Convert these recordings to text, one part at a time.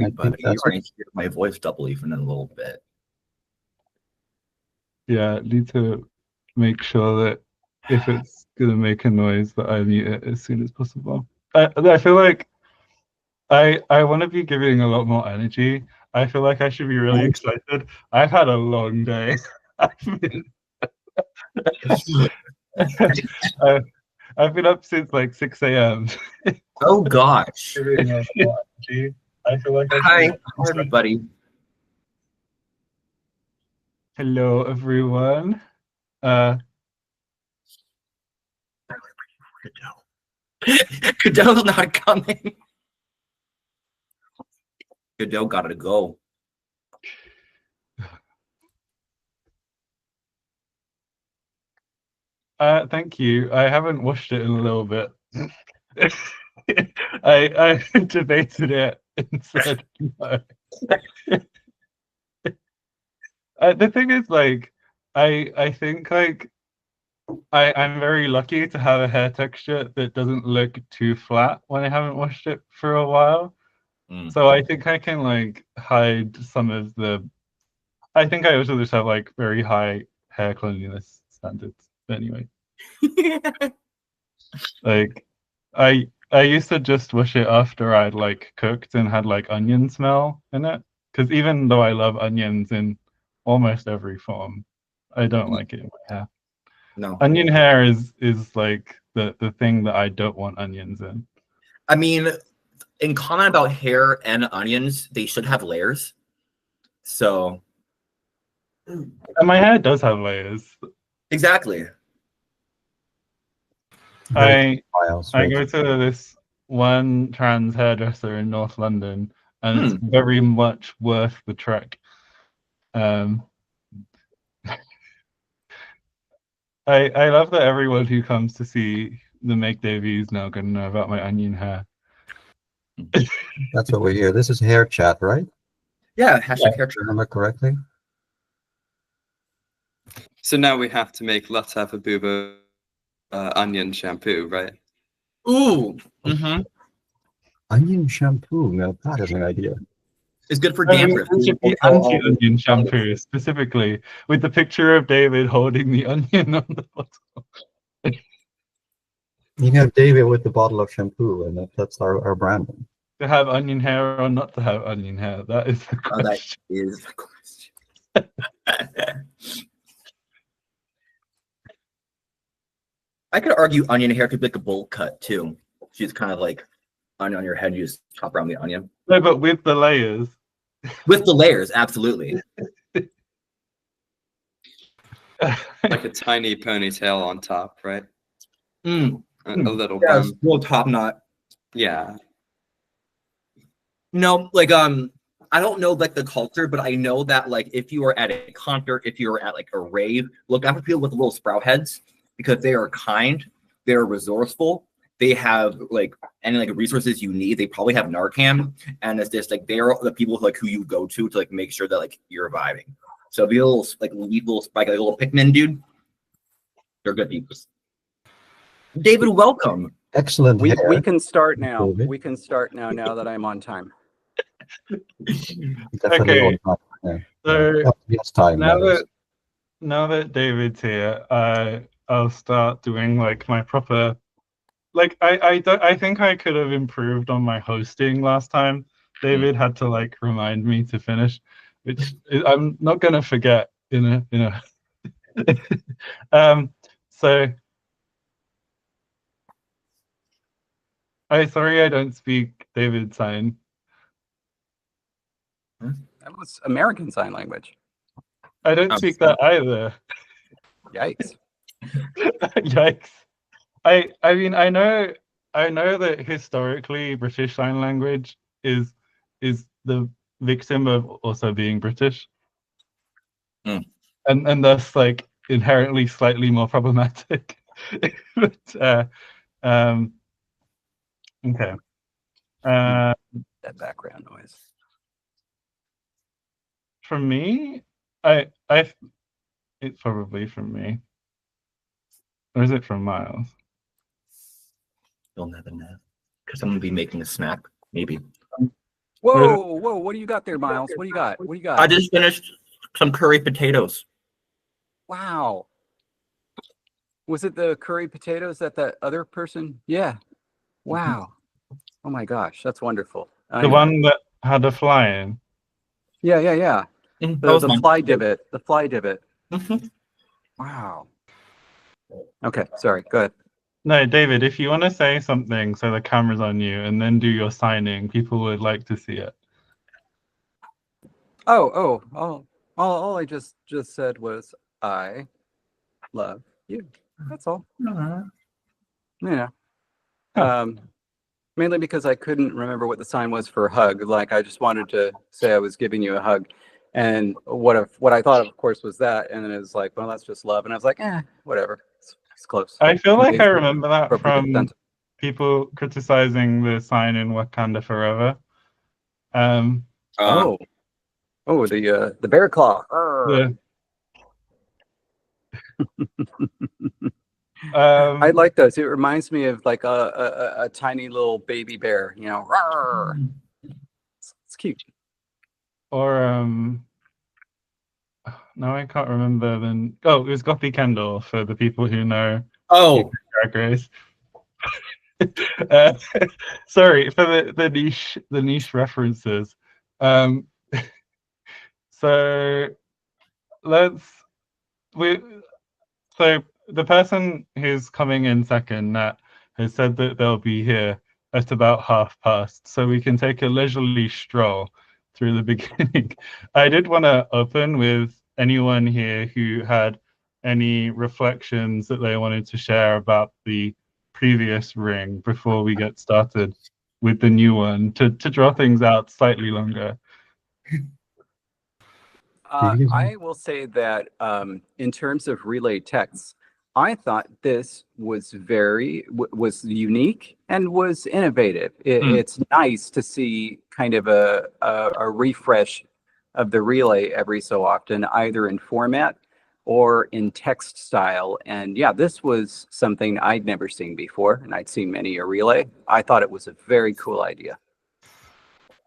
Everybody, you're going to hear my voice double even in a little bit. Yeah, need to make sure that if it's gonna make a noise, that I mute it as soon as possible. I feel like I want to be giving a lot more energy. I feel like I should be really excited. I've had a long day. I've been, I've been up since like 6 a.m. Oh gosh. Giving a lot more energy. I feel like I should Hi, be everybody. Hello, everyone. Goodell's not coming. Goodell gotta go. Thank you. I haven't watched it in a little bit. I debated it and said no. The thing is, like, I think like I'm very lucky to have a hair texture that doesn't look too flat when I haven't washed it for a while. So I think I can like hide some of the. I think I also just have like very high hair cleanliness standards. But anyway, like I used to just wash it after I'd like cooked and had like onion smell in it. Because even though I love onions in almost every form, I don't like it in my hair. No. Onion hair is like the thing that I don't want onions in. I mean, in comment about hair and onions, they should have layers. So And my hair does have layers. exactly. I go to this one trans hairdresser in North London, and it's very much worth the trek. I love that everyone who comes to see the Megdevi is now going to know about my onion hair. That's what we hear. This is hair chat, right? Yeah, hashtag hair chat. Remember correctly? So now we have to make Latafa Booba onion shampoo, right? Ooh. Onion shampoo. Now that is an idea. It's good for dandruff. It should be anti-onion shampoo, specifically, with the picture of David holding the onion on the bottle. You have David with the bottle of shampoo, and that's our branding. To have onion hair or not to have onion hair? That is the question. That is the question. I could argue onion hair could be like a bowl cut too. She's kind of like onion on your head. You just chop around the onion. No, but with the layers. With the layers, absolutely. Like a tiny ponytail on top, right? A little little top knot. Yeah. No, like I don't know like the culture, but I know that like if you are at a concert, if you are at like a rave, look out for people with little sprout heads because they are kind, they're resourceful, they have like any like resources you need. They probably have Narcan, and it's just like they're the people who you go to like make sure that like you're vibing. So if you little like little spike, like a little Pikmin dude, they're good people. David, welcome. Excellent. We can start now. David. We can start now. Now that I'm on time. Okay. So yes, time. Now that David's here, I'll start doing like my proper. Like I think I could have improved on my hosting last time. David had to like remind me to finish, which I'm not gonna forget. So. Sorry, I don't speak David sign. That was American Sign Language. I don't speak that either. Yikes. Yikes. I mean, I know that historically British Sign Language is the victim of also being British. And thus like inherently slightly more problematic. But okay. That background noise. From me, it's probably from me. Or is it from Miles? You'll never know. Because I'm gonna be making a snack, maybe. Whoa, whoa, what do you got there, Miles? What do you got? What do you got? I just finished some curry potatoes. Wow. Was it the curry potatoes that other person? Yeah. Wow. Oh my gosh, that's wonderful. The one that had a fly in. Yeah, yeah, yeah. That The, was the mine. fly divot. The fly divot. Mhm. Wow. Okay, sorry. Go ahead. No, David, if you want to say something so the camera's on you and then do your signing, people would like to see it. All I just said was I love you. That's all. Yeah. Mainly because I couldn't remember what the sign was for a hug. Like I just wanted to say I was giving you a hug. And what I thought of course was that, and then it was like, well, that's just love. And I was like, whatever. It's close. I feel like I Amazing. remember that Appropriate from sentence. people criticizing the sign in Wakanda Forever. Oh, the bear claw. Yeah. I like those. It reminds me of like a tiny little baby bear, you know. Rawr. It's cute. Or no, I can't remember. Then it was Goppy Kendall for the people who know Oh, Drag Race. Sorry for the niche references. So so the person who's coming in second, Nat, has said that they'll be here at about past, so we can take a leisurely stroll through the beginning. I did want to open with anyone here who had any reflections that they wanted to share about the previous ring before we get started with the new one to draw things out slightly longer. I will say that in terms of relay texts, I thought this was was unique and was innovative. It's nice to see kind of a refresh of the relay every so often, either in format or in text style. And yeah, this was something I'd never seen before, and I'd seen many a relay. I thought it was a very cool idea.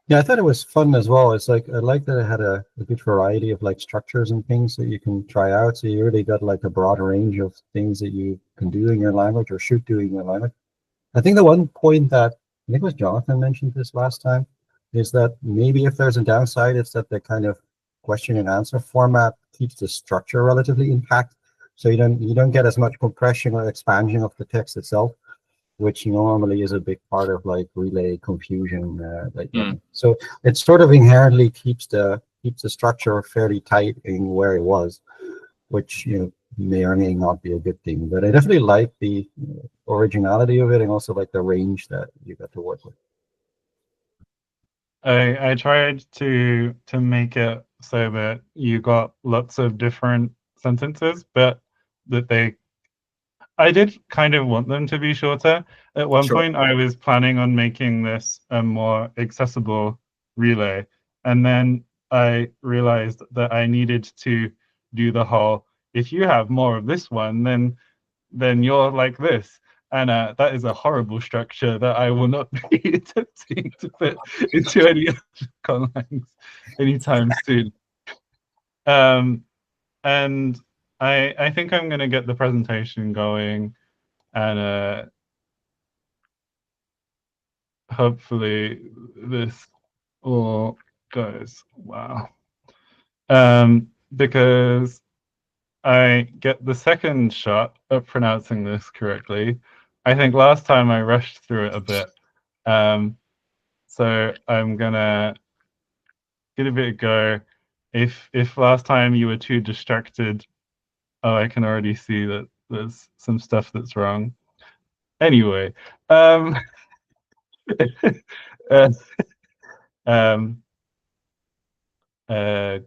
Yeah, I thought it was fun as well. It's like I like that it had a good variety of like structures and things that you can try out. So you really got like a broad range of things that you can do in your language or should do in your language. I think the one point that I think it was Jonathan mentioned this last time is that maybe if there's a downside, it's that the kind of question and answer format keeps the structure relatively intact. So you don't get as much compression or expansion of the text itself, which normally is a big part of like relay confusion. So it sort of inherently keeps the structure fairly tight in where it was, which may or may not be a good thing. But I definitely like the originality of it, and also like the range that you got to work with. I tried to make it so that you got lots of different sentences, but that I did kind of want them to be shorter. At one point, I was planning on making this a more accessible relay, and then I realized that I needed to do the whole, if you have more of this one, then you're like this. And that is a horrible structure that I will not be attempting to put into any lines anytime soon. And I think I'm going to get the presentation going, and hopefully this all goes well. Because I get the second shot of pronouncing this correctly. I think last time I rushed through it a bit. So I'm gonna give it a go. If last time you were too distracted, I can already see that there's some stuff that's wrong. Anyway,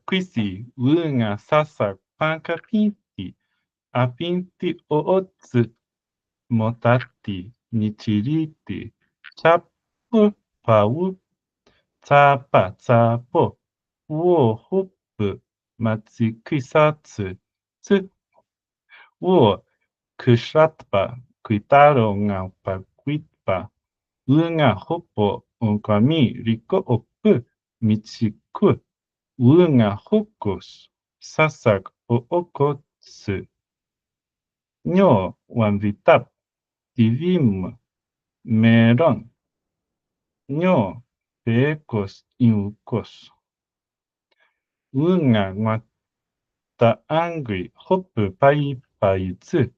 Quisi, Lunga, Sasa, Panka, Pinti, Apinti, Ootsu, Motatti, Nichiriti, Chapu, Pau, Tsapa, Tsapo, Wo, Hopu, Matsi, Kisatsu, Tsu, Wo, Kushatpa, Kuitaro, Ngapa, Kuitpa, Lunga, Hopo, Unkami, Riko, 미치쿠 우응아 호쿠스 사삭 오오코스 뇨 완비탑 디빔 메론 뇨 베코스 이우코스 우응아 왔다 앙귀 호프 파이파이츠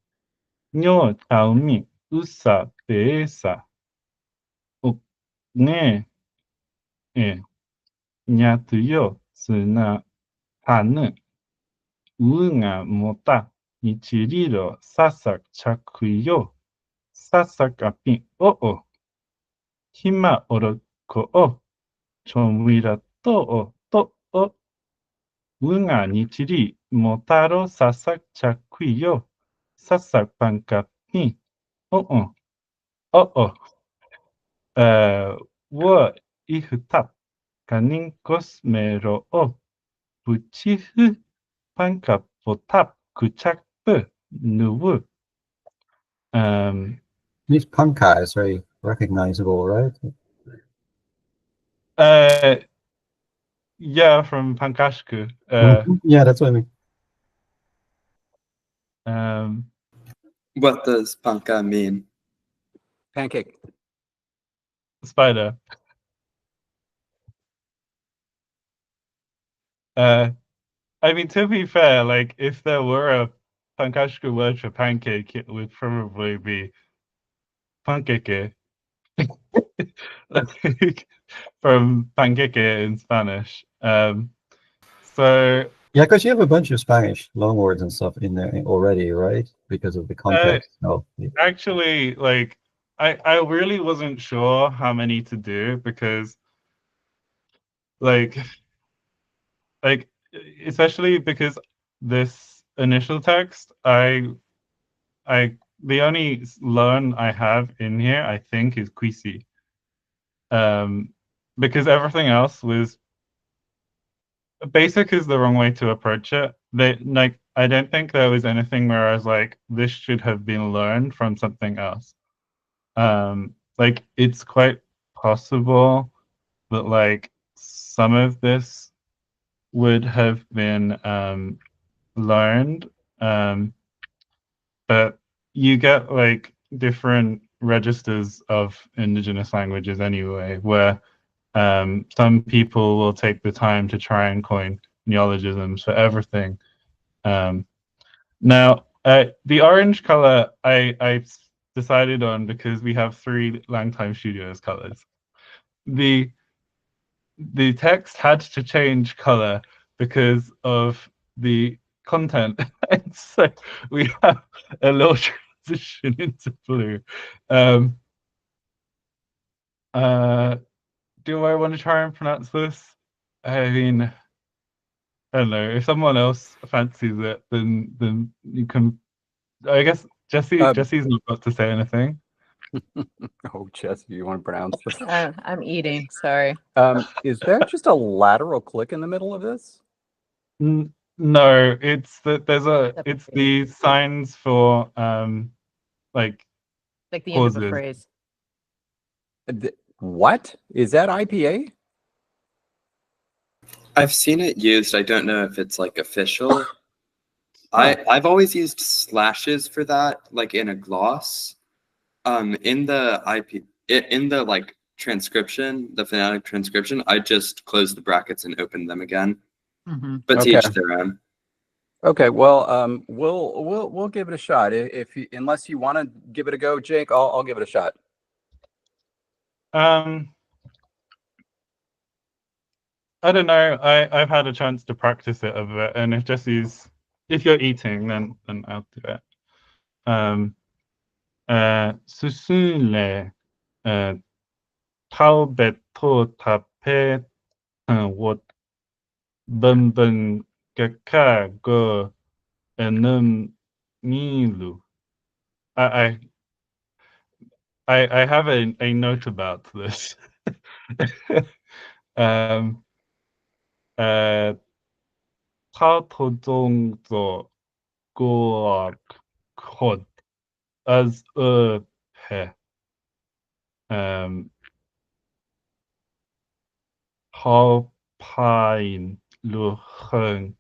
뇨 다음이 우사 베에사 네, 예, 냐트요 스나 하느 우응아 못다 이치리로 사삭 차크요 사삭 앞이 오오 히마 오르코 좀위라 또오 우응아 니치리 못다로 사삭 차크요 사삭 반갑니 오오 오오 워 이흐탑 가닌 코스메로 부치흐 반갑 보탑 구착브 누브 This panka is very recognizable, right? uh yeah, from Pankashku. Yeah, that's what I mean. What does panka mean? Pancake. Spider. I mean, to be fair, like if there were a Pankashku word for pancake, it would probably be pancake. Like, from panqueque in Spanish. So Yeah, because you have a bunch of Spanish loanwords and stuff in there already, right? Because of the context. So actually, like I really wasn't sure how many to do because like especially because this initial text, the only learn I have in here, I think, is Quisi. Because everything else was basic is the wrong way to approach it. Like I don't think there was anything where I was like, this should have been learned from something else. Like it's quite possible that like some of this would have been learned, but you get like different registers of indigenous languages anyway, where some people will take the time to try and coin neologisms for everything. Now, the orange color I decided on because we have 3 Langtime Studios colors. The text had to change color because of the content, and so we have a little transition into blue. Do I want to try and pronounce this? I mean, I don't know. If someone else fancies it, then you can. I guess Jesse's not got to say anything. Oh, Jess, do you want to pronounce this? I'm eating. Sorry. Is there just a lateral click in the middle of this? No, it's that there's Separate it's page. the signs for like Like the end of a pauses. phrase. What? Is that IPA? I've seen it used. I don't know if it's like official. I've always used slashes for that, like in a gloss. In the like transcription, the phonetic transcription, I just close the brackets and open them again. Mm-hmm. But to Okay. each their own. Okay, well, we'll give it a shot. If you, unless you want to give it a go, Jake, I'll give it a shot. I don't know. I've had a chance to practice it a bit, and if you're eating, then I'll do it. 수순레 타오베토 타페 what bunbun kaka go enum milu. I have a note about this. 타토종조 고악 곧 as he. Thao Pain Lu Hung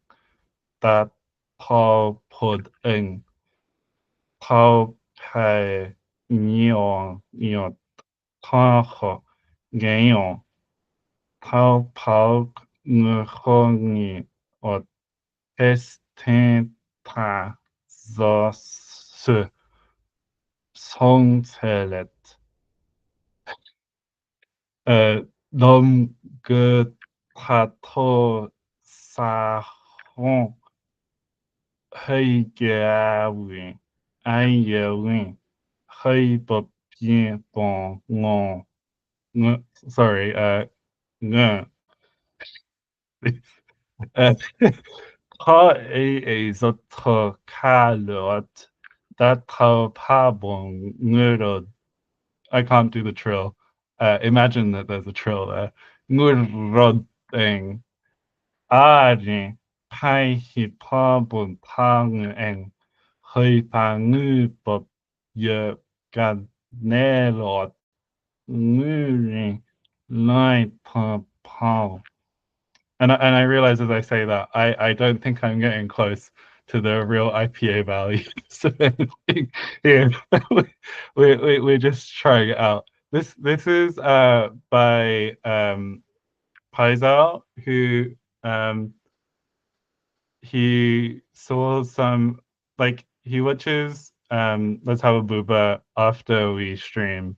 Dat Thao Pod Eng Thao Pai Nyong Nyot Thao Gayon Thao Pao Ngkhongi Ot Estin Zos Songtelet Dom Ge Pato Sahon Hei Gawi Ai Yewin Hei Bop Bien Bon Ngon sorry, Ng Ka A Zot Ka Lot Dat Tao Pa Bon Ngurod I can't do the trill. Imagine that there's a trill there. Ngurod thing. Ari Pai Hi Pa Bon Tang Eng Hei Pa Ngu Bop Ye Gad Nelot Nguri Lai Pa Pao. And I realize as I say that I don't think I'm getting close to the real IPA values of anything here. We're just trying it out. This is by Paisal, who he saw some like he watches Let's Have a Booba after we stream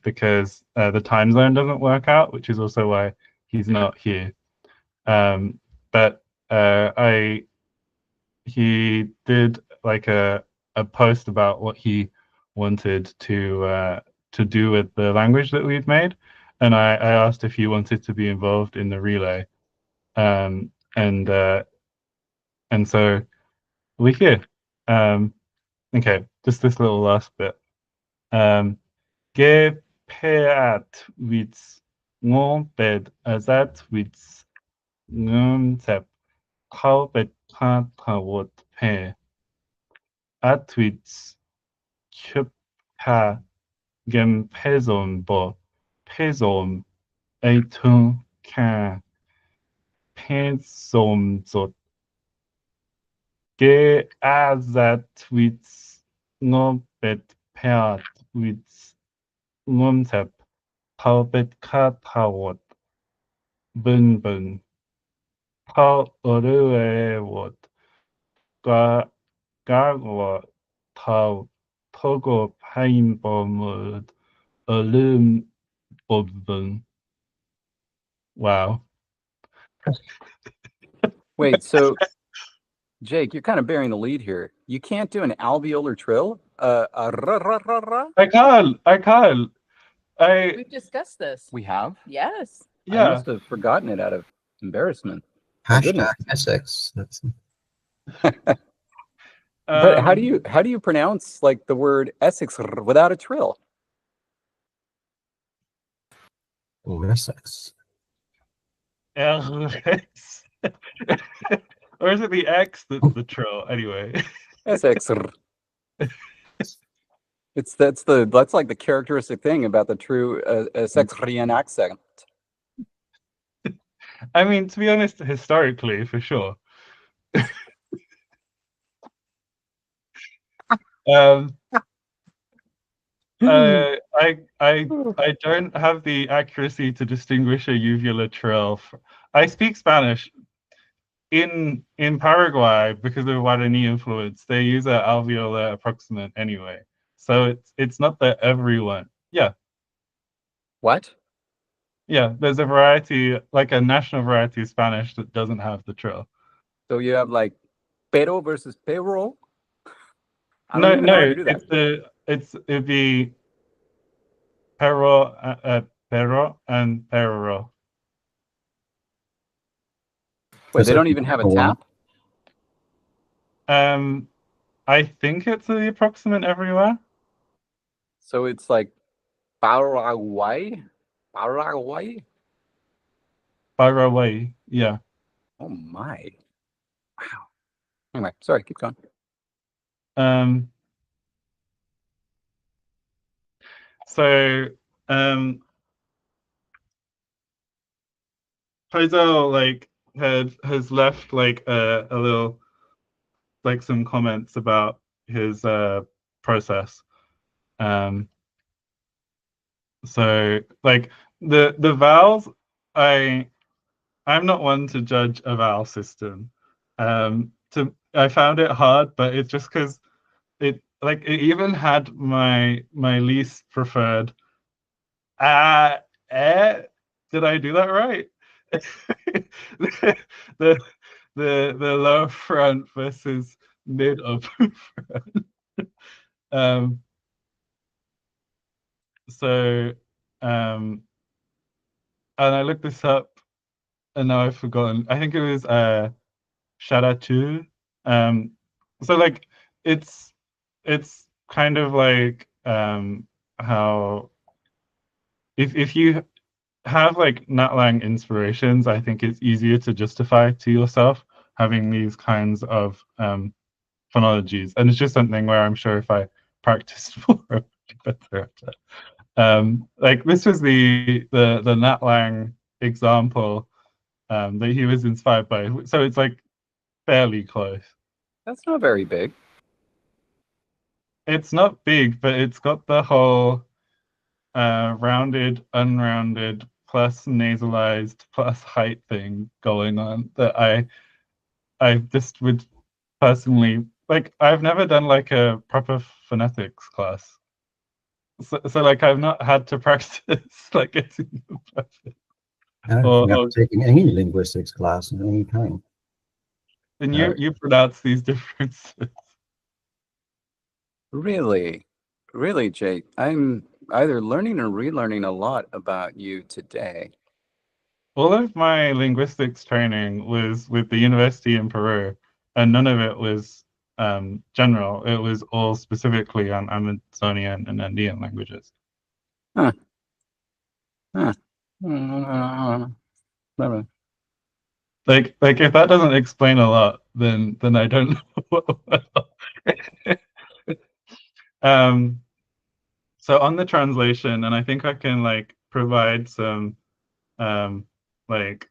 because the time zone doesn't work out, which is also why he's not here. But he did like a post about what he wanted to do with the language that we've made, and I asked if he wanted to be involved in the relay, and so we're here. Okay, just this little last bit. Ge peat wits ngon bed azat wits ngum how bet can't what pay at wits chup ha gem pezon bo pezon a tun can pezon zot ge azat wits no bet peat wits ngum how bet cat how what bung bung how what 가 가고 타고 터고 파인범을 얼음 뽑은 wow. Wait, so Jake, you're kind of bearing the lead here. You can't do an alveolar trill? I can't. We've discussed this. We have? Yes. I Yeah. must have forgotten it out of embarrassment. My goodness. Hashtag Essex. That's But how do you pronounce like the word Essex without a trill? Essex. RX. Or is it the X that's the trill anyway? Essex. That's like the characteristic thing about the true Essexian accent. I mean, to be honest, historically, for sure. I don't have the accuracy to distinguish a uvula trill. I speak Spanish. In Paraguay, because of Guarani influence, they use an alveolar approximant anyway. So it's not that everyone. Yeah. What? Yeah, there's a variety, like a national variety of Spanish that doesn't have the trill. So you have like pero versus pero? I No, don't even know how to do that. it'd be pero, pero and pero. Wait, they don't even have a tap? I think it's the approximant everywhere. So it's like Paraguay? Paraguay? Paraguay, yeah. Oh my. Wow. Anyway, sorry, keep going. So Faisal like has left like a little like some comments about his process. So like the vowels, I'm not one to judge a vowel system. I found it hard, but it's just because it even had my least preferred eh. Did I do that right? the, the the low front versus mid upper front. Um, so and I looked this up and now I've forgotten. I think it was Sharatu. Um, so like it's it's kind of like how if you have like Natlang inspirations, I think it's easier to justify to yourself having these kinds of phonologies, and it's just something where I'm sure if I practiced more, I would be better at it. Like this was the Natlang example that he was inspired by, so it's like fairly close. That's not very big. It's not big, but it's got the whole rounded, unrounded, plus nasalized, plus height thing going on that I just would personally like. I've never done like a proper phonetics class, so like I've not had to practice like getting them perfect. I don't think Or I've taken any linguistics class in any time. and you pronounce these differences. Really, really, Jake. I'm either learning or relearning a lot about you today. All of my linguistics training was with the university in Peru, and none of it was general. It was all specifically on Amazonian and Andean languages. Huh. Huh. Like if that doesn't explain a lot, then I don't know what. um so on the translation, and I think I can like provide some like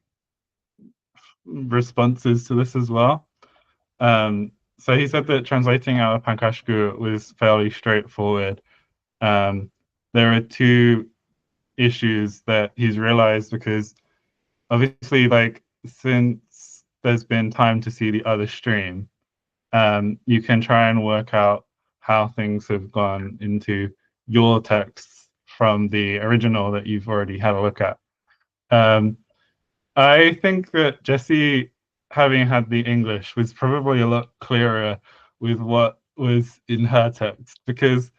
responses to this as well. So he said that translating out of Pankashku was fairly straightforward. There are two issues that he's realized because obviously, like, since there's been time to see the other stream, you can try and work out how things have gone into your texts from the original that you've already had a look at. I think that Jessie, having had the English, was probably a lot clearer with what was in her text because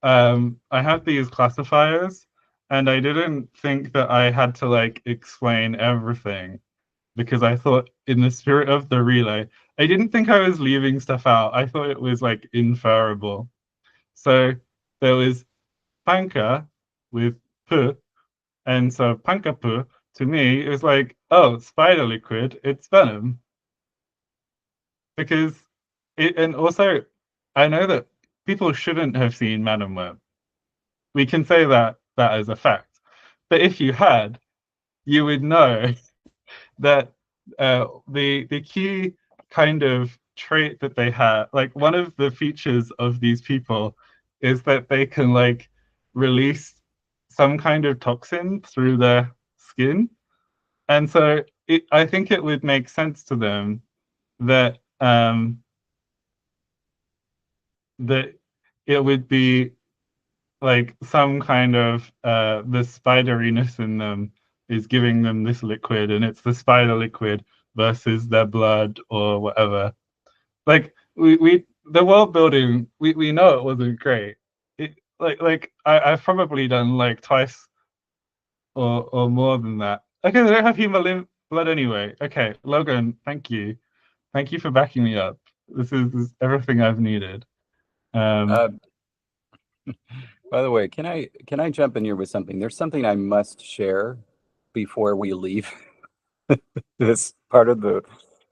I had these classifiers and I didn't think that I had to like explain everything because I thought in the spirit of the relay, I didn't think I was leaving stuff out. I thought it was like inferable. So there was panka with p, and so panka p to me is like, oh, spider liquid, it's venom. Because it, and also I know that people shouldn't have seen Man and Worm. We can say that as a fact. But if you had, you would know that the key kind of trait that they have, like one of the features of these people, is that they can like release some kind of toxin through their skin, and so I think it would make sense to them that that it would be like some kind of the spideriness in them is giving them this liquid, and it's the spider liquid versus their blood or whatever. Like we the world building, we know it wasn't great. It I've probably done like twice or more than that. Okay, they don't have human blood anyway. Okay, Logan, thank you for backing me up. This is everything I've needed. By the way, can I jump in here with something? There's something I must share before we leave this part of the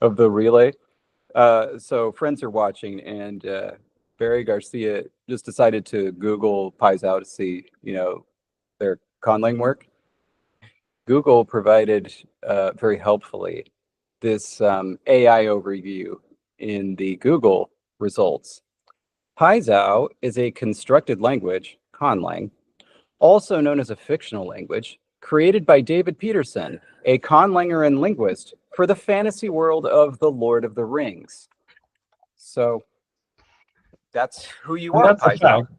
relay. So friends are watching, and Barry Garcia just decided to Google Paisao to see, their conlang work. Google provided very helpfully this AI overview in the Google results. Paizhao is a constructed language, conlang, also known as a fictional language, created by David Peterson, a conlanger and linguist, for the fantasy world of The Lord of the Rings. So that's who you are, That's a Paizhao. fact.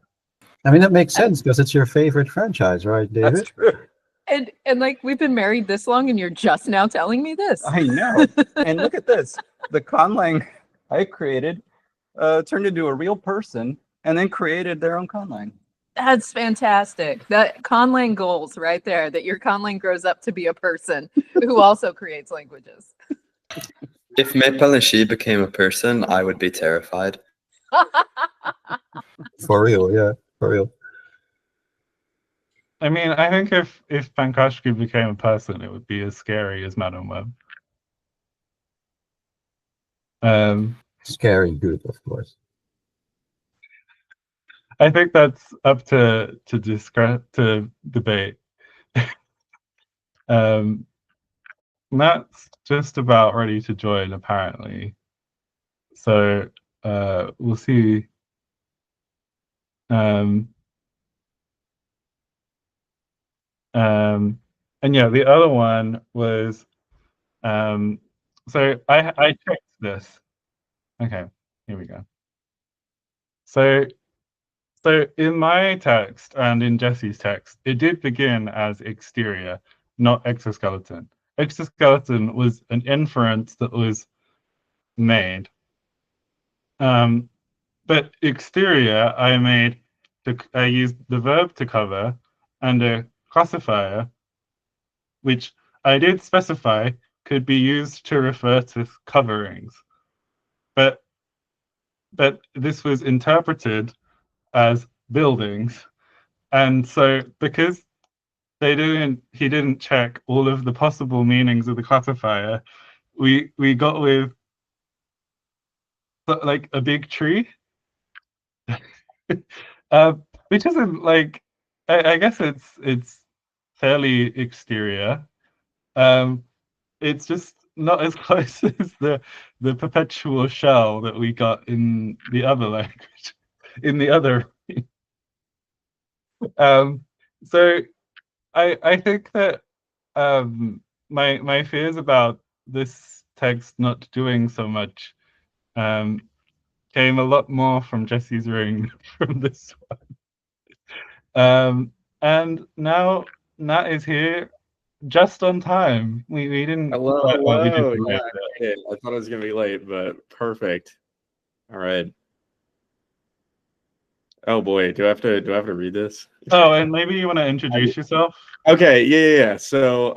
I mean, that makes sense because it's your favorite franchise, right, David? That's true. And like we've been married this long and you're just now telling me this. I know. And look at this. The conlang I created turned into a real person and then created their own conlang. That's fantastic. That conlang goals right there, that your conlang grows up to be a person who also creates languages. If Mepalashi became a person, I would be terrified. For real, yeah, for real. I mean, I think if Pankashki became a person, it would be as scary as Madam Web. Scary good, of course. I think that's up to debate. Matt's just about ready to join, apparently. So we'll see. And yeah, the other one was so I checked this. Okay, here we go. So in my text and in Jesse's text, it did begin as exterior, not exoskeleton. Exoskeleton was an inference that was made. But exterior, I used the verb to cover and a classifier, which I did specify could be used to refer to coverings. But this was interpreted as buildings. And so because he didn't check all of the possible meanings of the classifier, we got with like a big tree. Which isn't like I guess it's fairly exterior. It's just not as close as the perpetual shell that we got in the other language, in the other. So I think that my fears about this text not doing so much came a lot more from Jesse's ring from this one. And now Nat is here just on time. We didn't. Hello, well, we hello. did Yeah, I thought I was gonna be late, but perfect. All right. Oh boy, do I have to read this? Oh, and maybe you want to introduce yourself? Okay, yeah. So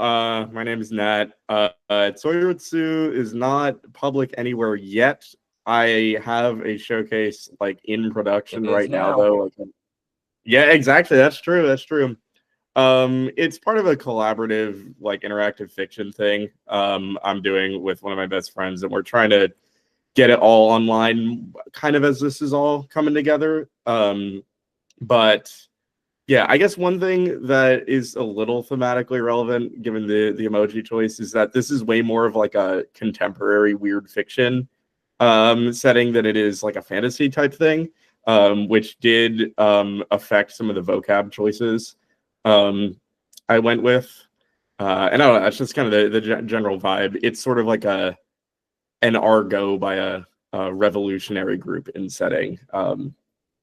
my name is Nat. Tzoirytzu is not public anywhere yet. I have a showcase like in production right now though. Like, yeah, exactly. That's true. That's true. It's part of a collaborative, like interactive fiction thing I'm doing with one of my best friends, and we're trying to get it all online kind of as this is all coming together. But yeah, I guess one thing that is a little thematically relevant given the emoji choice is that this is way more of like a contemporary weird fiction setting than it is like a fantasy type thing, which did affect some of the vocab choices I went with. And I don't know, that's just kind of the general vibe. It's sort of like an argot by a revolutionary group in setting.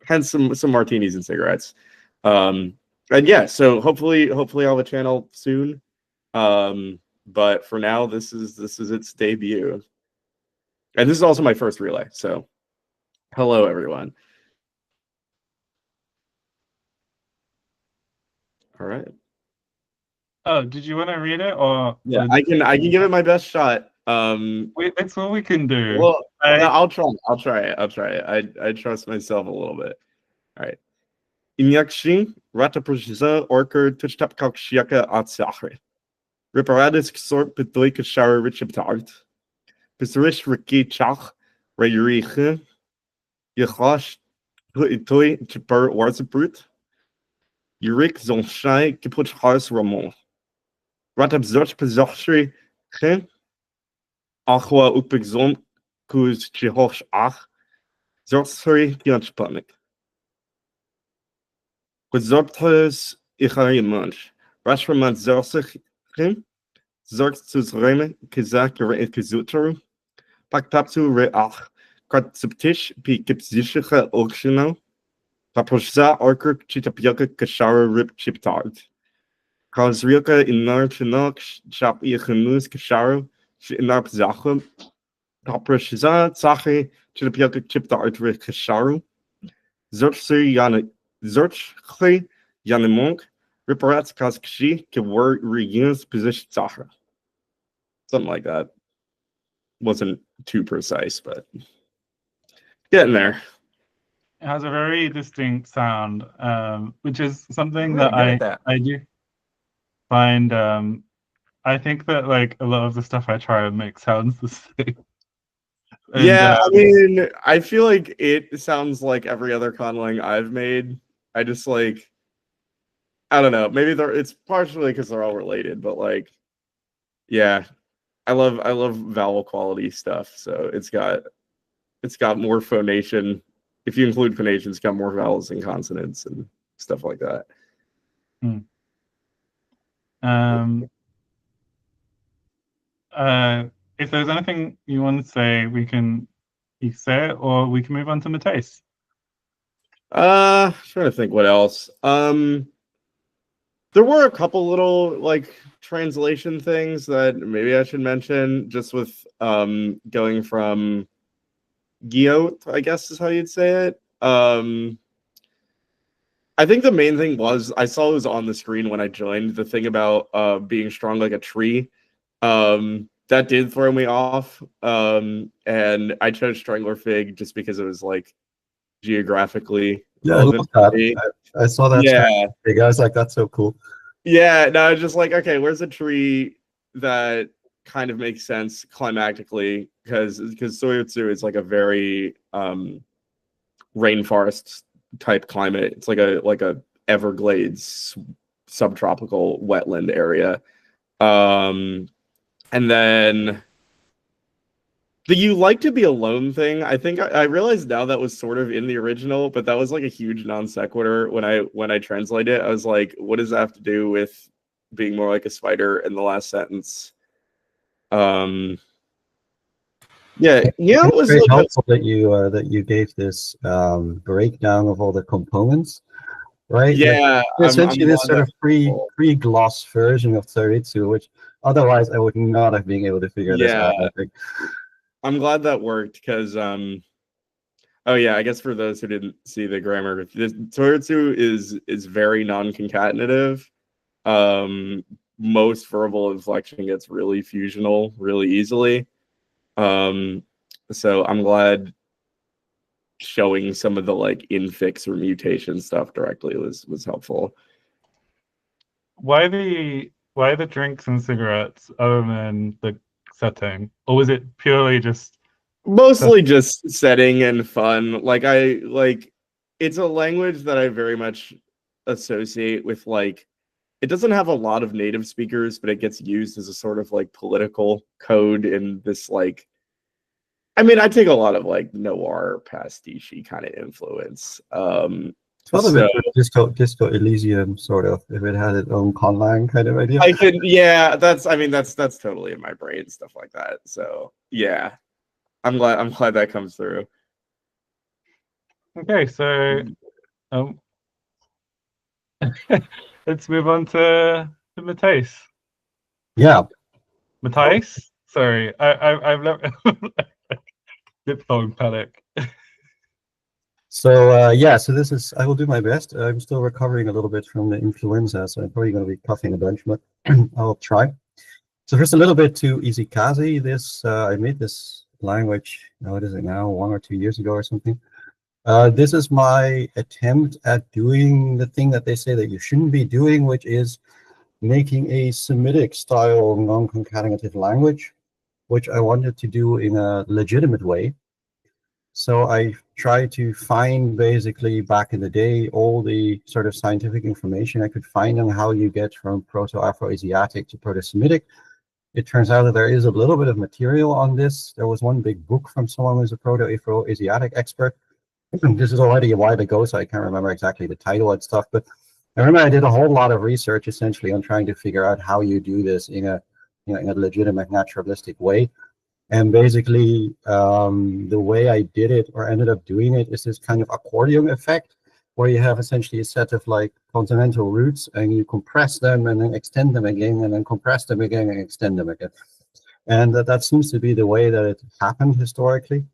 Hence some martinis and cigarettes. And yeah, so hopefully I'll have a channel soon. But for now, this is its debut. And this is also my first relay. So hello everyone. All right. Oh, did you want to read it or? Yeah, I can give it my best shot. That's what we can do. Well, no, I'll try it. I trust myself a little bit. All right. Inyakshin rataprojza orker tuchtapkak shiaka atsahre. Reparadis ksort bedoike shower richabtart. Besrish riki chach rayuriche. Yechash toy chipper warzabrut. Yurik zonshai kaput haus ramon. Ratab Zorch Pazachri, Aqua Upixon, Kuz Chihosh Ach, Zorchri, Gianchpanik. With Zorptus Ichari Munch, Rashraman Zorsich, Zortzus Reme, Kizak, Kizutaru, Paktapsu Reach, Katsuptish, P. Kipzishicha Oxino, Paposha Orker Chitapioka Kashara Rip Chiptard. Kazrioka Inar Chinok, Shap Ichamus Kasharu, Shinarp Zachum, Paprashiza, Sache, Chitapioka Chiptard Rip Kasharu, Zurtsi Yana Zurtchi Yanamonk, Riparats Kaskshi, Kawar Reuse Position Sacha. Something like that. Wasn't too precise, but getting there. It has a very distinct sound, which is something Really that good at that. I do find. I think that like a lot of the stuff I try to make sounds the same. And, Yeah, I mean, I feel like it sounds like every other conlang I've made. I just like, I don't know. Maybe it's partially because they're all related, but like, yeah, I love vowel quality stuff. So it's got more phonation. If you include phonation, it's got more vowels and consonants and stuff like that. If there's anything you want to say, you say it, or we can move on to Matthijs. Trying to think what else. There were a couple little like translation things that maybe I should mention, just with going from Ngjout, I guess is how you'd say it. I think the main thing was I saw it was on the screen when I joined, the thing about being strong like a tree. That did throw me off. And I chose Strangler Fig just because it was like geographically relevant. I love that. I saw that. Yeah. I was like, that's so cool. Yeah, no, I was just like, okay, where's a tree that kind of makes sense climatically? Because Tzoirytzu is like a very rainforest type climate. It's like a Everglades subtropical wetland area. And then the "you like to be alone" thing, I think I realized now that was sort of in the original, but that was like a huge non sequitur when I translated it. I was like, what does that have to do with being more like a spider in the last sentence? Yeah, it was very like helpful that you gave this breakdown of all the components, right? yeah, Like, essentially I'm this sort glad of pre-gloss version of Tzoirytzu, which otherwise I would not have been able to figure this out, I think. I'm glad that worked because oh yeah, I guess for those who didn't see the grammar, Tzoirytzu is very non-concatenative. Most verbal inflection gets really fusional really easily. So I'm glad showing some of the like infix or mutation stuff directly was helpful. Why the drinks and cigarettes other than the setting, or was it purely just Mostly just setting and fun? Like it's a language that I very much associate with, like, it doesn't have a lot of native speakers, but it gets used as a sort of like political code in this, like, I mean, I take a lot of like noir pastiche kind of influence. It's a little bit Disco Elysium, sort of, if it had its own conlang kind of idea. That's totally in my brain, stuff like that. So yeah, I'm glad that comes through. Okay, so let's move on to Matthijs. Yeah. Matthijs? Sorry, I've never diphthong panic. So so this is, I will do my best. I'm still recovering a little bit from the influenza, so I'm probably going to be coughing a bunch, but I'll try. So first, a little bit to Izikazi. This I made this language, what is it now, 1 or 2 years ago or something. This is my attempt at doing the thing that they say that you shouldn't be doing, which is making a Semitic style non-concatenative language, which I wanted to do in a legitimate way. So I tried to find basically back in the day all the sort of scientific information I could find on how you get from Proto-Afro-Asiatic to Proto-Semitic. It turns out that there is a little bit of material on this. There was one big book from someone who's a Proto-Afro-Asiatic expert. This is already a while ago, so I can't remember exactly the title and stuff, but I remember I did a whole lot of research essentially on trying to figure out how you do this in a, in a legitimate naturalistic way. And basically, the way I did it or ended up doing it is this kind of accordion effect, where you have essentially a set of like consonantal roots, and you compress them and then extend them again, and then compress them again and extend them again. And that seems to be the way that it happened historically.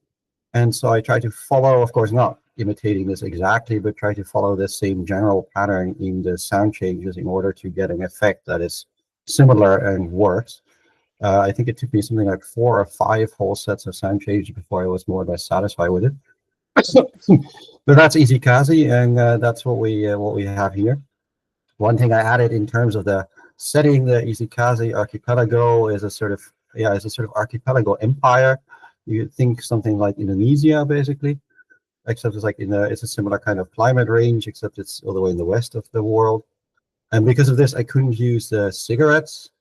And so I try to follow, of course, not imitating this exactly, but try to follow the same general pattern in the sound changes in order to get an effect that is similar and works. I think it took me something like 4 or 5 whole sets of sound changes before I was more or less satisfied with it. But that's Izikazi, and that's what we have here. One thing I added in terms of the setting, the Izikazi archipelago is a sort of archipelago empire. You think something like Indonesia, basically, except it's like it's a similar kind of climate range, except it's all the way in the west of the world. And because of this, I couldn't use the cigarettes,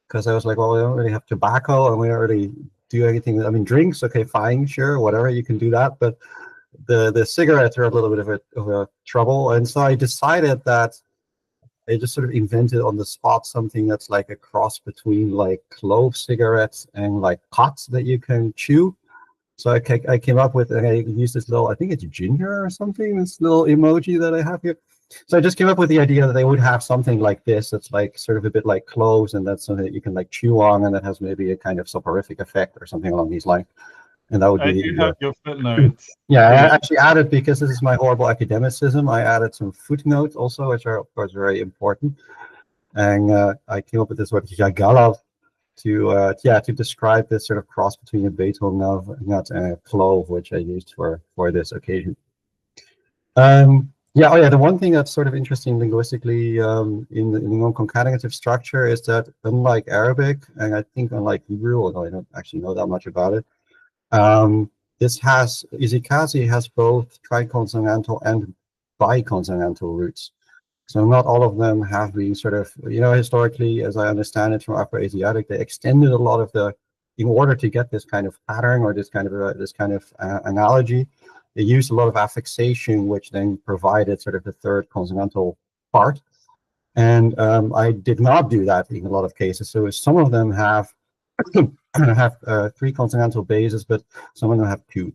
because I was like, well, we don't really have tobacco, and we don't really do anything. I mean, drinks, okay, fine, sure, whatever, you can do that, but the cigarettes are a little bit of a trouble. And so I decided that I just sort of invented on the spot something that's like a cross between like clove cigarettes and like pots that you can chew. So I came up with, and I used this little, I think it's ginger or something, this little emoji that I have here. So I just came up with the idea that they would have something like this that's like sort of a bit like cloves, and that's something that you can like chew on, and that has maybe a kind of soporific effect or something along these lines. And that would be. I do have your footnotes. Yeah, I actually added, because this is my horrible academicism, I added some footnotes also, which are of course very important. And I came up with this word Yaatláw to describe this sort of cross between a betel nut and a clove, which I used for this occasion. The one thing that's sort of interesting linguistically in the non-concatenative structure is that, unlike Arabic, and I think unlike Hebrew, although I don't actually know that much about it, Izikazi has both triconsonantal and biconsonantal roots. So not all of them have been sort of, historically, as I understand it from Afro-Asiatic, they extended a lot of in order to get this kind of pattern or this kind of analogy, they used a lot of affixation, which then provided sort of the third consonantal part. And I did not do that in a lot of cases. So some of them have 3 consonantal bases, but some of them have 2.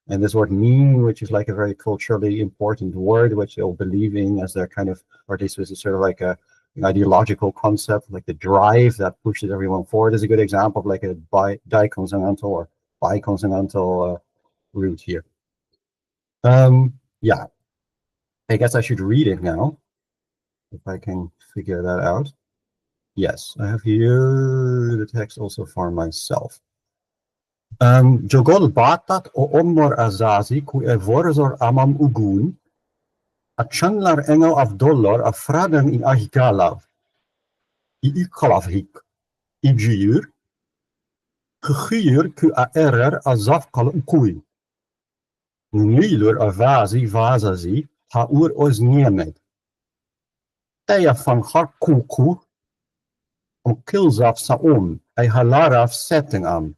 And this word mean, which is like a very culturally important word, which they'll believe in as their kind of, or at least was sort of like an ideological concept, like the drive that pushes everyone forward, is a good example of like a diconsonantal or biconsonantal root here. Yeah, I guess I should read it now, if I can figure that out. Yes, I have here the text also for myself. Jogol batat o omor azazi ku evorzor amam ugun, a chanlar engel af dollar a fraden in ahikalav, I ikalafhik, I jir, gegier ku a erer a zafkal ukui. Nilur a vazazi, ha ur os niemed. Teja van har kuku, om kilzaf saom, ei halaraf setting am.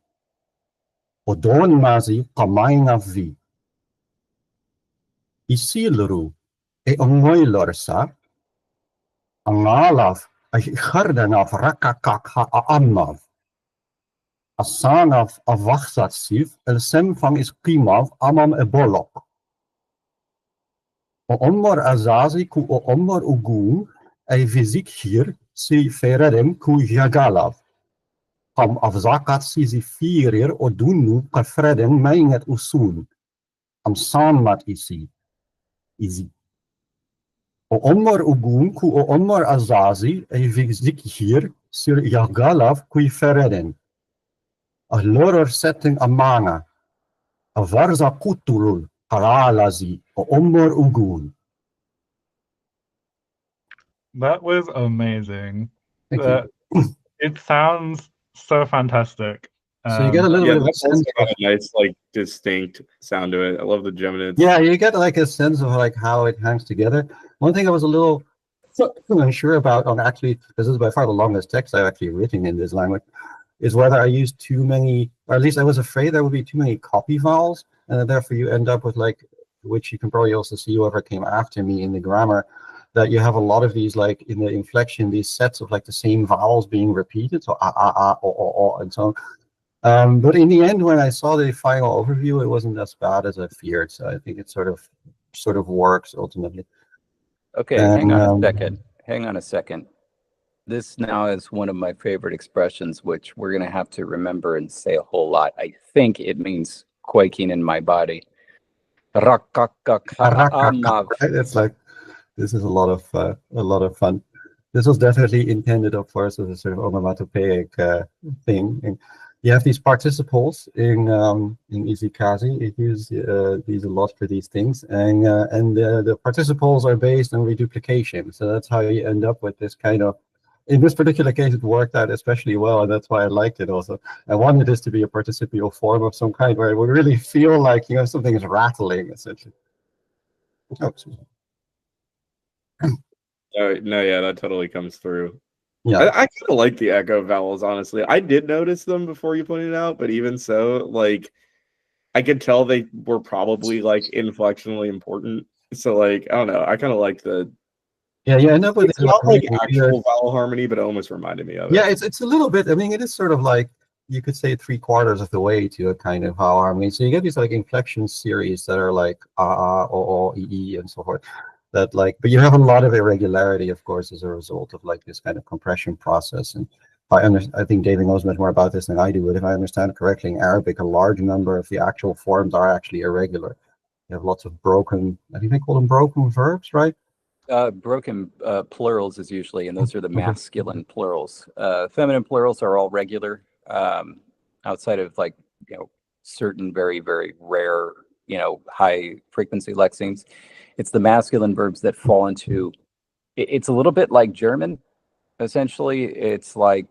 Odon mazi kamaina vi. Isilru, e ongoilorsa, angalaf, a gardenaf rakakak ha amav. Asanaf a wachsatsif, el semfang is kimav amam e bolok. O omor azazi ku o omor ugun, e vizik hier, si fererem ku jagalav. Am afzakat si firir o dunu kafreden meinget usun. Am sanmat isi. O omor ugun ku o omor azazi, e vizik hier, sir jagalav kui fereden. A loror setting amana. A varza kutulul, haralazi, o omor ugun. That was amazing. Thank you. It sounds so fantastic. So you get a little Yeah, bit of a that's also sense of, got a nice, like, distinct sound to it. I love the geminates. yeah, you get like a sense of like how it hangs together. One thing I was a little unsure about, on actually, this is by far the longest text I've actually written in this language, is whether I use too many, or at least I was afraid there would be too many copy vowels, and therefore you end up with like, which you can probably also see whoever came after me in the grammar, that you have a lot of these, like in the inflection, these sets of like the same vowels being repeated, so and so on. But in the end, when I saw the final overview, it wasn't as bad as I feared. So I think it sort of works ultimately. Okay, hang on a second. Hang on a second. This now is one of my favorite expressions, which we're going to have to remember and say a whole lot. I think it means quaking in my body. It's like, this is a lot of fun. This was definitely intended, of course, as a sort of onomatopoeic thing. And you have these participles in Izikazi. It uses these a lot for these things, and the participles are based on reduplication. So that's how you end up with this kind of. In this particular case, it worked out especially well, and that's why I liked it also. I wanted this to be a participial form of some kind where it would really feel like, something is rattling, essentially. Oh, excuse me. No, yeah, that totally comes through. Yeah. I kind of like the echo vowels, honestly. I did notice them before you pointed it out, but even so, like, I could tell they were probably like inflectionally important. So, like, I don't know. I kind of like the. Yeah, you end up with It's not like actual vowel harmony, but it almost reminded me of it. Yeah, it's a little bit. I mean, it is sort of like, you could say 3/4 of the way to a kind of vowel harmony. So you get these like inflection series that are like and so forth. That like, but you have a lot of irregularity, of course, as a result of like this kind of compression process. And I think David knows much more about this than I do, but if I understand correctly, in Arabic, a large number of the actual forms are actually irregular. You have lots of broken, I think they call them broken verbs, right? Broken plurals is usually, and those are the masculine plurals. Feminine plurals are all regular, outside of like, certain very, very rare, high frequency lexemes. It's the masculine verbs that fall into, it's a little bit like German. Essentially, it's like,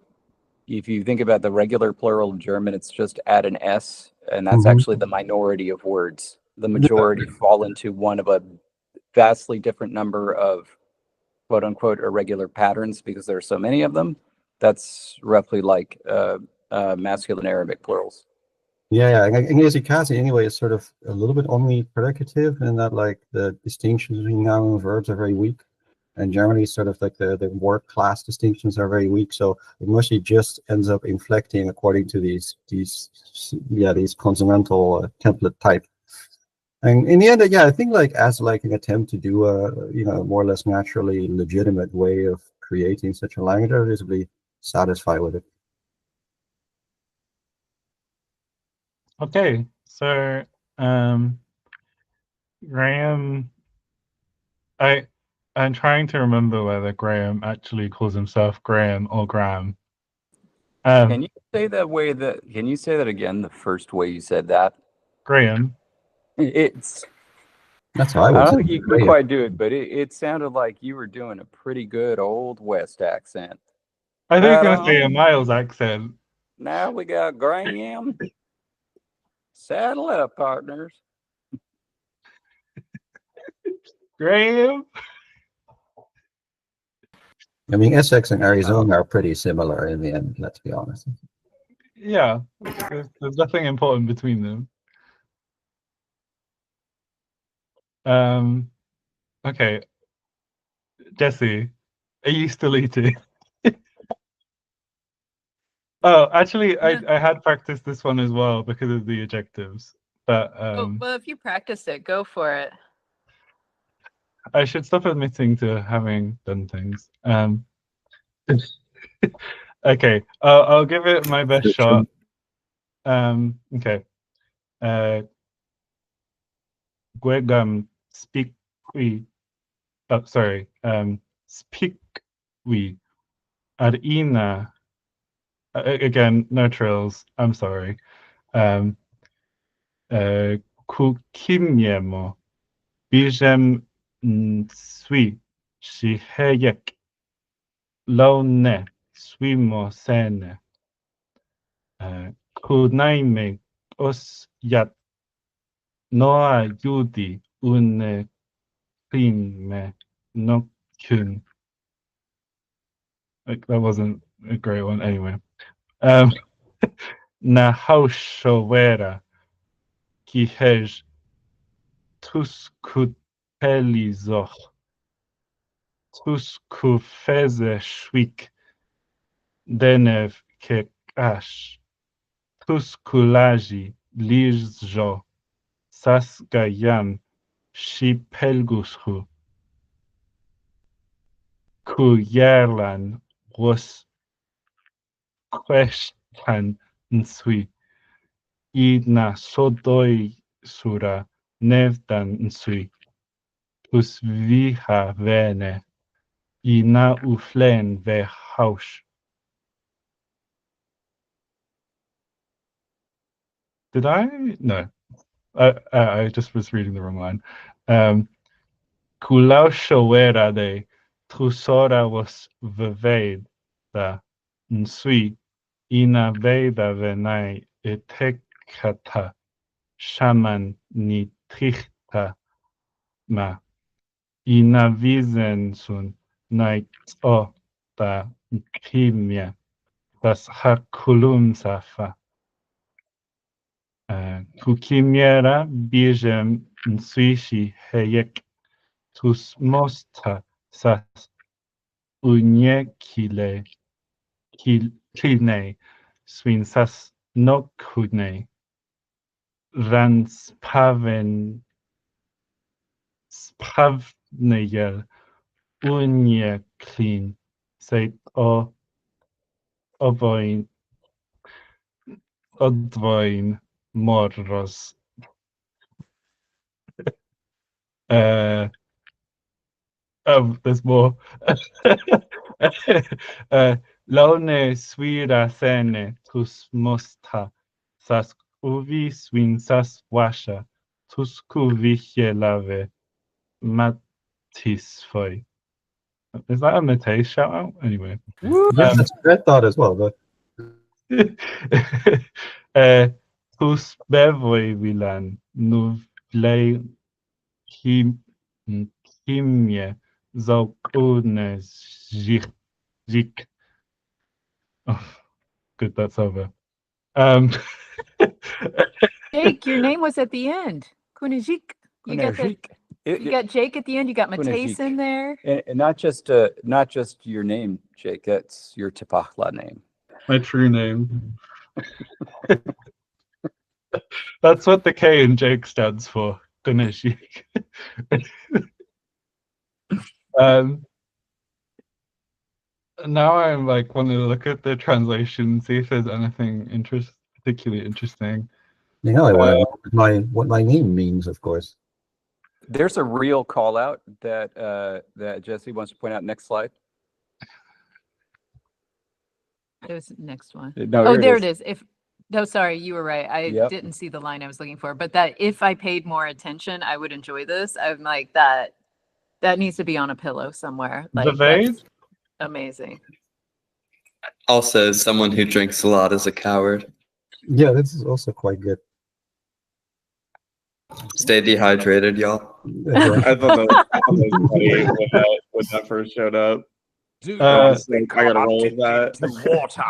if you think about the regular plural of German, it's just add an S, and that's actually the minority of words. The majority fall into one of a vastly different number of quote unquote irregular patterns because there are so many of them. That's roughly like masculine Arabic plurals. Yeah. And Izikazi anyway is sort of a little bit omnipredicative in that like the distinctions between noun and verbs are very weak. And generally sort of like the word class distinctions are very weak. So it mostly just ends up inflecting according to these consonantal template type. And in the end, yeah, I think like as like an attempt to do a more or less naturally legitimate way of creating such a language, I'm reasonably satisfied with it. Okay, so Graham, I'm trying to remember whether Graham actually calls himself Graham or Graham. Can you say that Can you say that again? The first way you said that. Graham. That's how I I would don't say think you can quite do it, but it sounded like you were doing a pretty good old West accent. I think you're gonna say a Miles accent. Now we got Graham. Saddle up, partners. Graham. I mean, Essex and Arizona are pretty similar in the end, let's be honest. Yeah, there's nothing important between them. Okay, Jesse, are you still eating? Oh, actually, Yeah. I had practiced this one as well because of the adjectives. But well, if you practice it, go for it. I should stop admitting to having done things. Okay, I'll give it my best shot. Okay. Gwegam speak we. Oh, sorry. Speak we. Arina. Again, no trills. I'm sorry. Kukimniemo. Bijem swi. Shiheyek. Lone. Swimo sene. Kunaime os yat noa yudi une prime nocun. Like that wasn't a great one anyway. Na haushowera ki hej tusku pelizoch tusku feze shwik denev ke ash tuskulaji lizjo saskayam shipelgushu kuyerlan was question nsui idna sodoi sura nevdan nsui us viha vene ina uflen ve haush. Did I? No. I just was reading the wrong line. Kulau showera de trusora was veveda nsui ina veda venai etekata shaman ni trichta ma ina visen sun night o da kimia das hakulum safa. Kukimiera biejem nsuishi heyek tus mosta sas unye kine swin sas nokune rans paven spavneyel unye clean seit o ovoin odvoin morros. There's more. Laune swira sene tus mosta sas uvi swin sas washa tus kuviche lave matis foi. Is that a Matei shout out? Anyway. Yeah, that's a great thought as well. But Tus bevoi vilan nuvlei kimie zaukune zik. Oh, good, that's over. Jake, your name was at the end. Kunajik. You got the, you got Jake at the end. You got Mateus in there. And not just your name, Jake. That's your Tipahla name. My true name. That's what the K in Jake stands for. Kunajik. Now I'm like wanting to look at the translation, see if there's anything particularly interesting. you know, I want to know what my name means, of course. There's a real call out that that Jesse wants to point out. Next slide. There's the next one. No, Oh, there it is. If no, sorry, you were right. I Yep. didn't see the line I was looking for, but that if I paid more attention, I would enjoy this. I'm like that. That needs to be on a pillow somewhere. Like that's amazing. Also, someone who drinks a lot is a coward. Yeah, this is also quite good. Stay dehydrated, y'all. I thought that was funny when that first showed up. I gotta roll with that. Water.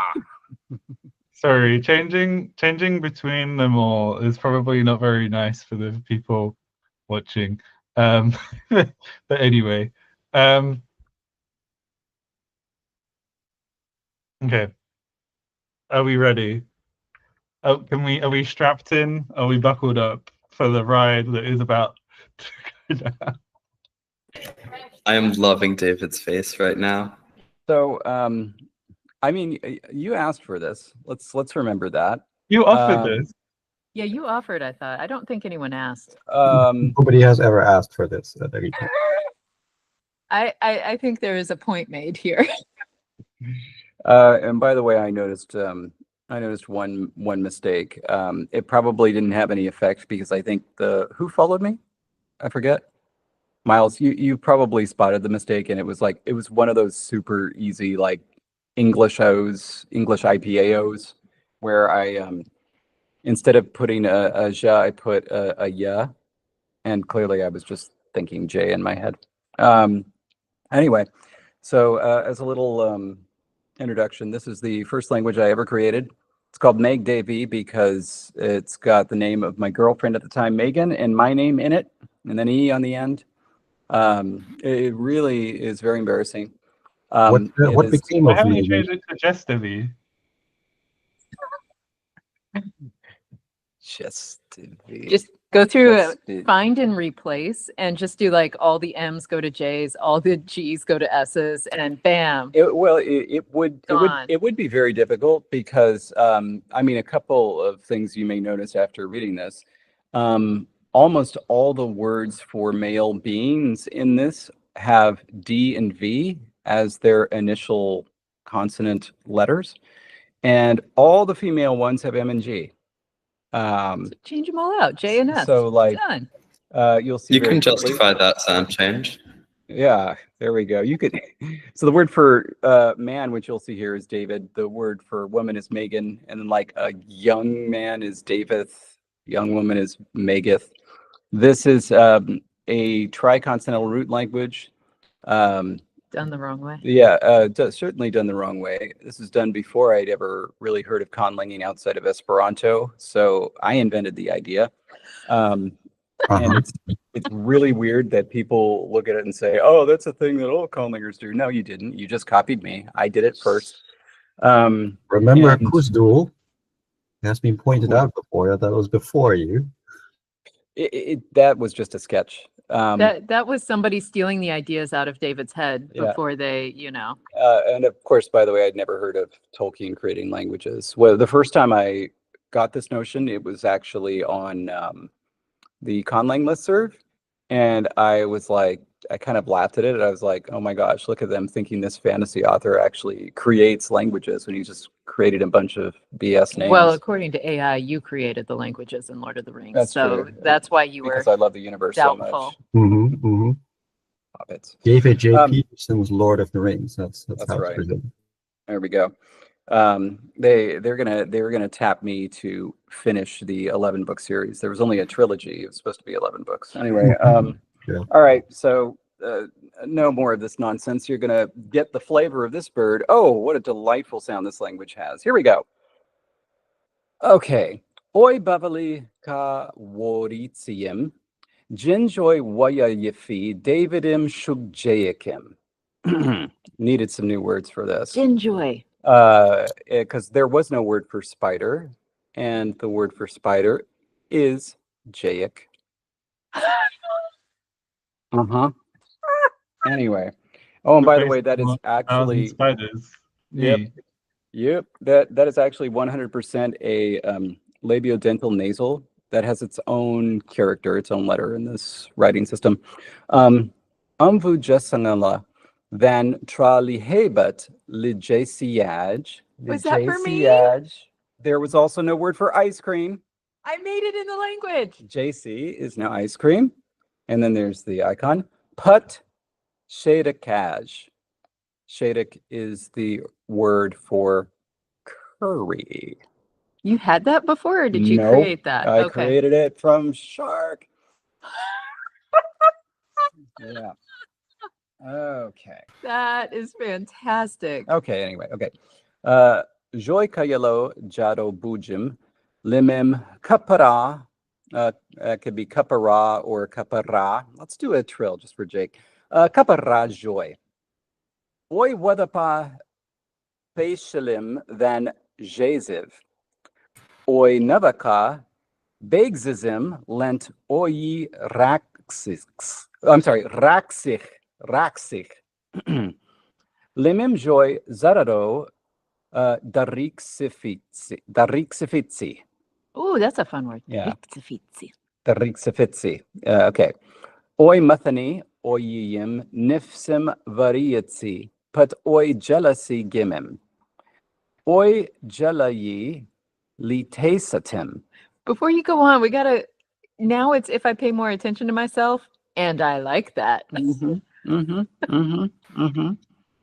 Sorry, changing between them all is probably not very nice for the people watching. But anyway, okay. Are we ready? Are we strapped in? Are we buckled up for the ride that is about to go down? I am loving David's face right now. So, I mean, you asked for this. Let's remember that. You offered this. Yeah, you offered, I thought. I don't think anyone asked. Nobody has ever asked for this at any point. I think there is a point made here. And by the way, I noticed one mistake. It probably didn't have any effect because I think who followed me? I forget. Miles, you probably spotted the mistake, and it was one of those super easy like English IPAOs where instead of putting a ja, I put a ya, and clearly I was just thinking J in my head. Anyway, so as a little introduction, this is the first language I ever created. It's called Megdevi because it's got the name of my girlfriend at the time, Megan, and my name in it, and then E on the end. It really is very embarrassing. What became Why of haven't you Megan? changed it to Jestivy? Just go through find and replace and just do like all the M's go to J's, all the G's go to S's, and bam. It would be very difficult because I mean, a couple of things you may notice after reading this. Almost all the words for male beings in this have D and V as their initial consonant letters, and all the female ones have M and G. Change them all out, J and S. So like done. You'll see You very can quickly. justify that sound change. Yeah, there we go. You could. So the word for man, which you'll see here, is David. The word for woman is Megan, and then like a young man is Davith. Young woman is Megith. This is a triconsonantal root language. Done the wrong way. Yeah, certainly done the wrong way. This is done before I'd ever really heard of conlanging outside of Esperanto, so I invented the idea. And it's really weird that people look at it and say, "Oh, that's a thing that all conlangers do." No, you didn't. You just copied me. I did it first. Remember Kuzdul? It has been pointed out before that was before you. That was just a sketch. That was somebody stealing the ideas out of David's head before they, And of course, by the way, I'd never heard of Tolkien creating languages. Well, the first time I got this notion, it was actually on the Conlang listserv, and I was like, I kind of laughed at it. I was like, oh my gosh, look at them thinking this fantasy author actually creates languages when he just created a bunch of BS names. Well, according to AI, you created the languages in Lord of the Rings. That's so true. That's why you because were I love the universe doubtful. so much. Hobbits. David J. Peterson's Lord of the Rings. That's how right. it's presented. There we go. They were gonna tap me to finish the 11-book series. There was only a trilogy. It was supposed to be 11 books. Anyway, Yeah. all right. So no more of this nonsense. You're gonna get the flavor of this bird. Oh, what a delightful sound this language has. Here we go. Okay. Oi bavali ka woritium, jinjoy waya yifi, Davidim shugjayakim. Needed some new words for this. Jinjoy. Because there was no word for spider, and the word for spider is jaic. Anyway. Oh, and by the way, that is actually spiders. Yep. That is actually 100% a labiodental nasal that has its own character, its own letter in this writing system. Umvu jasangala than tralihebat lijasiaj. Was that for me? There was also no word for ice cream. I made it in the language. JC is now ice cream. And then there's the icon. Put shadakaj. Shadak is the word for curry. You had that before, or did you create that? I created it from shark. Yeah. Okay. That is fantastic. Okay, anyway, okay. Joy kayalo jado bujim limim kapara. It could be kapara or kapara. Let's do a trill just for Jake. Kapara joy. Oi wadapa facialim than jaziv. Oi navaka begzizim lent oi raxix. I'm sorry, raxich. Limim joy zarado darixifitsi. Oh, that's a fun word. Yeah. Darixifitsi. Okay. Oi mathani oyim nifsim varietsi. Put oi jealousy gimim. Oi jelayi litasatim. Before you go on, we gotta. Now it's if I pay more attention to myself, and I like that.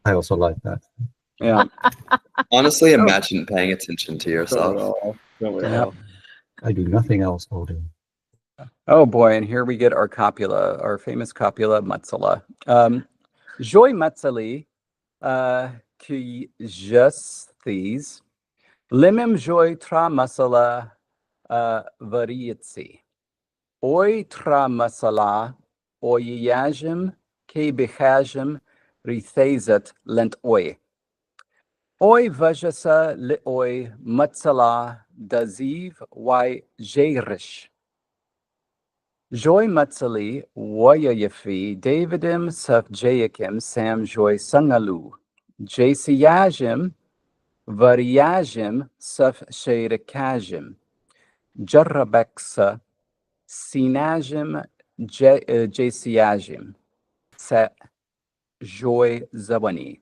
I also like that. Yeah. Honestly, imagine paying attention to yourself. Yeah. I do nothing else all day. Oh boy, and here we get our copula, our famous copula matsala. Joy matsali ki justhese limim joy tra masala varietsi. Oi tra masala oyajim ke bihajim rithazat lent oi. Oi vajasa li oi matsala daziv y jerish. Joy matsali waya yafi Davidim saf jayakim sam joy sangalu. Jasiyajim variajim saf shadakajim. Jarrabeksa sinajim jasiyajim. Sa joy zawani.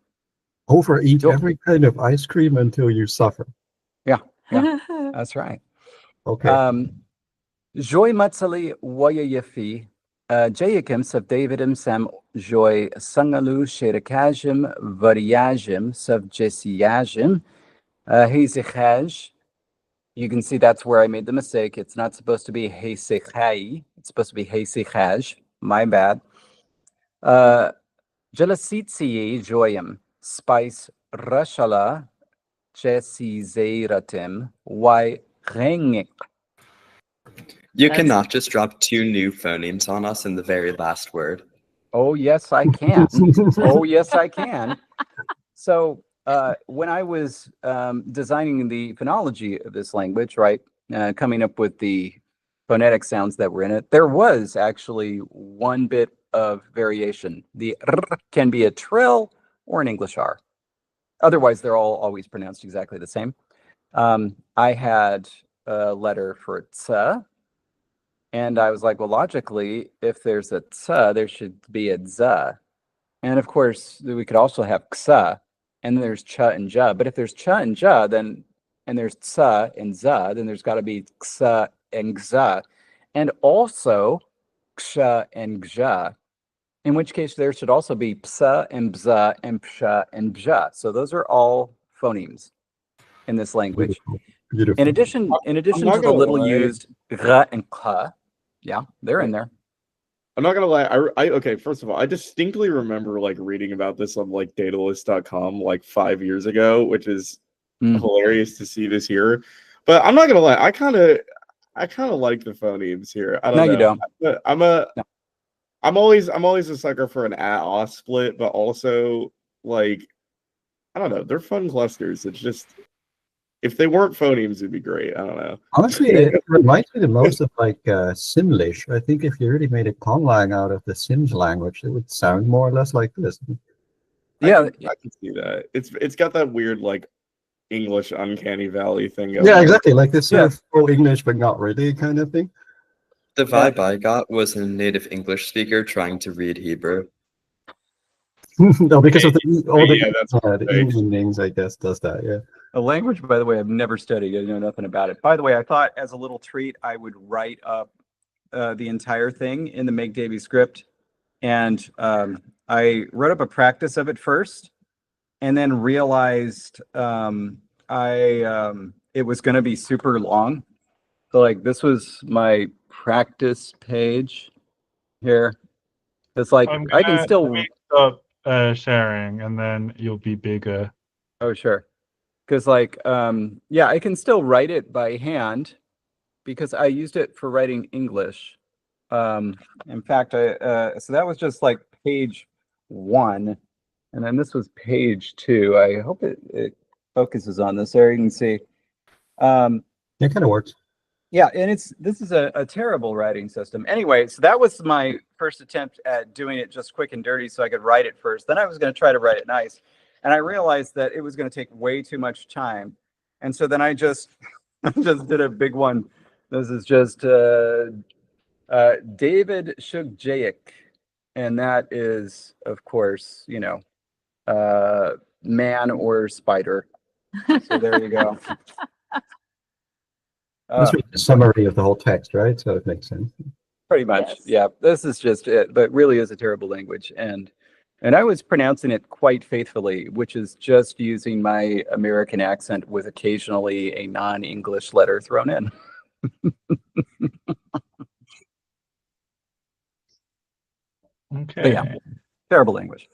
Overeat Jo- every kind of ice cream until you suffer. Yeah, that's right. Okay. Joy matsali waya yafi. Jayakim sav Davidim sam joy sangalu shadakajim variajim sav jasiyajim. Hezechaj. You can see that's where I made the mistake. It's not supposed to be Hezechai. It's supposed to be Hezechaj. My bad. Jelasitsi joyam. Spice rashala jesizeratim. Why rengik. You cannot just drop 2 new phonemes on us in the very last word. Oh, yes, I can. Oh, yes, I can. So when I was designing the phonology of this language, right, coming up with the phonetic sounds that were in it, there was actually one bit of variation. The r can be a trill or an English R. Otherwise, they're all always pronounced exactly the same. I had a letter for tsa, and I was like, well, logically, if there's a tsa, there should be a za. And of course, we could also have ksa, and there's cha and ja. But if there's cha and ja, then and there's tsa and za, then there's got to be ksa and gza, and also ksha and gja. In which case, there should also be psa and bza and psha and bja. So those are all phonemes in this language. Beautiful. In addition not to the gonna little lie. used ra and ka, yeah, they're in there. I'm not gonna lie. Okay. First of all, I distinctly remember like reading about this on like datalist.com like 5 years ago, which is hilarious to see this here. But I'm not gonna lie. I kind of like the phonemes here. I don't know. No, you don't. I'm always a sucker for an a split, but also like I don't know. They're fun clusters. It's just if they weren't phonemes, it'd be great. I don't know. Honestly, it reminds me the most of like Simlish. I think if you really made a conlang out of the Sims language, it would sound more or less like this. Yeah, I can see that. It's got that weird like English uncanny valley thing going Yeah, on. exactly. Like this sort of full English, but not really kind of thing. The vibe I got was a native English speaker trying to read Hebrew. No, because of all Yeah, the Indian names, I guess, does that. Yeah. A language, by the way, I've never studied. I know nothing about it. By the way, I thought as a little treat, I would write up the entire thing in the Megdevi script. And I wrote up a practice of it first, and then realized it was going to be super long. So like this was my practice page here. It's like I can still stop sharing, and then you'll be bigger. Oh, sure. Because like yeah, I can still write it by hand because I used it for writing English. In fact, so that was just like page 1, and then this was page 2. I hope it focuses on this there. You can see. It kind of works. Yeah, and this is a terrible writing system. Anyway, so that was my first attempt at doing it just quick and dirty so I could write it first. Then I was going to try to write it nice. And I realized that it was going to take way too much time. And so then I just did a big one. This is just David Shugjaik. And that is, of course, you know, man or spider. So there you go. That's really a summary of the whole text, right? So it makes sense. Pretty much, yes. Yeah. This is just it, but really is a terrible language, and I was pronouncing it quite faithfully, which is just using my American accent with occasionally a non-English letter thrown in. Okay. But yeah, terrible language.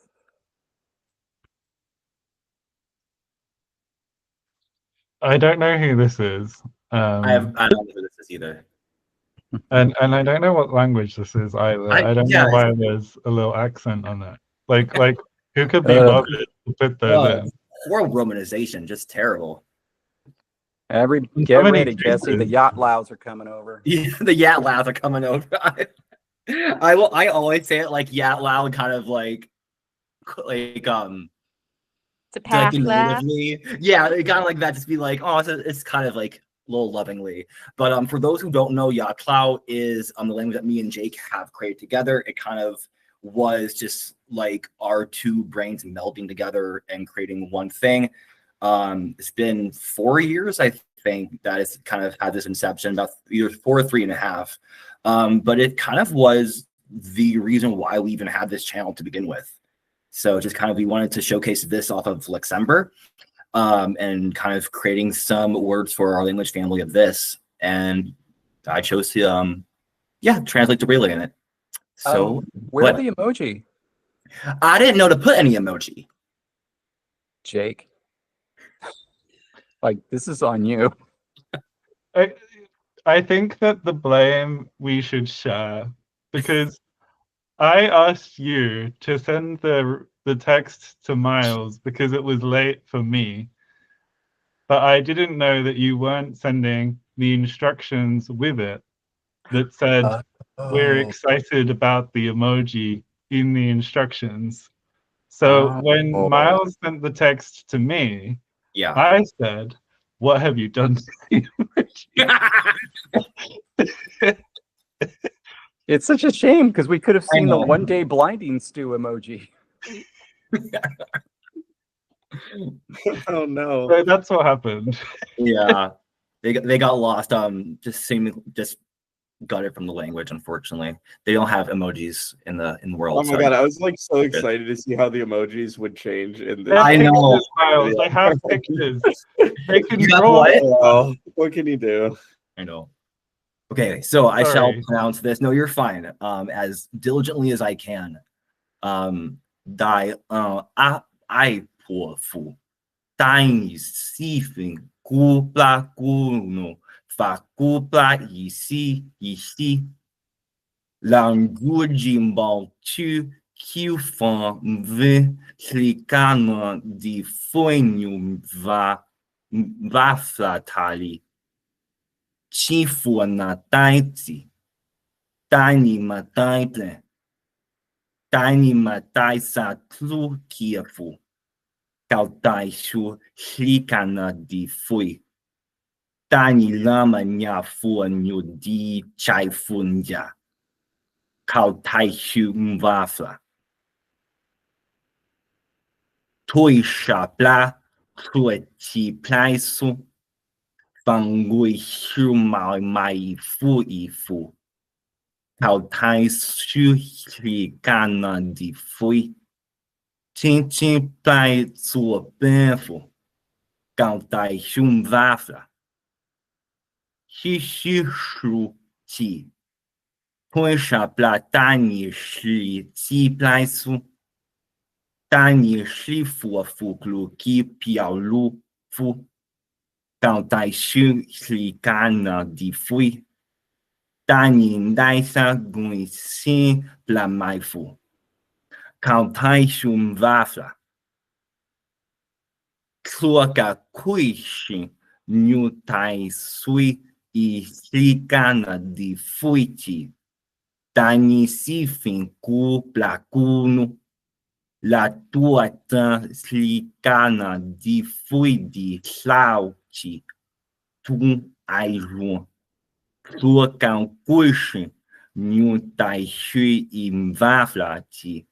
I don't know who this is. I don't know who this is either. And I don't know what language this is either. I don't know why there's a little accent on it. Like who could be bothered to put those in? Poor romanization, just terrible. Get ready, Jesse. The Yaatláws are coming over. Yeah, the Yaatláws are coming over. I always say it like Yaatláw, kind of like to pass natively. Yeah, kind of like that. Just be like, oh, it's kind of like a little lovingly. But for those who don't know, Yaatláw is the language that me and Jake have created together. It kind of was just like our two brains melding together and creating one thing. It's been 4 years, I think, that it's kind of had this inception, about either 4 or 3.5. But it kind of was the reason why we even had this channel to begin with. So just kind of, we wanted to showcase this off of Luxembourg, and kind of creating some words for our language family of this. And I chose to, translate the relay in it. So where's the emoji? I didn't know to put any emoji. Jake, like, this is on you. I think that the blame we should share, because I asked you to send the text to Miles because it was late for me, but I didn't know that you weren't sending the instructions with it that said we're excited about the emoji in the instructions. So when Miles sent the text to me, I said, "What have you done to the emoji?" It's such a shame because we could have seen the one day blinding stew emoji. Oh no! So that's what happened. Yeah, they got lost. Just got it from the language. Unfortunately, they don't have emojis in the world. Oh my god! I was like so excited to see how the emojis would change in this. I know. They have pictures. They can draw. Oh, what can you do? I know. Okay, so I shall pronounce this. No, you're fine. As diligently as I can. I poor fool. Tiny sifin kupla kuno fa kupla isi language mbal tu fan v slicano di foinium va flatali. Chifu na taiti, tiny mataite, tiny mataisa tlu kiefu, kautaishu slikana di fui, tiny lama nya fu nyu di chai funja, kautaishu mvafla. Toi shapla, tueti plaisu. Fangui shu mai fu ifu. Kao tai shu gana di fui. Chin chin plai zuo benfu. Kao tai shum vafla. Shi shu chi. Pui sha pla tani shi ti plai su. Tani shi fu glu ki piao lu fu. Kao tai shu gana di fui. Tani daisa gui sin pla mai fu. Kao tai shum vafla. Kluaka kuishi nu tai sui I gana di fuiti. Tani sifin ku pla kunu. La tua tan slicana di fui di slauti. Tu ai ruan. Tua kan kuishi nu tai shui im vaflati.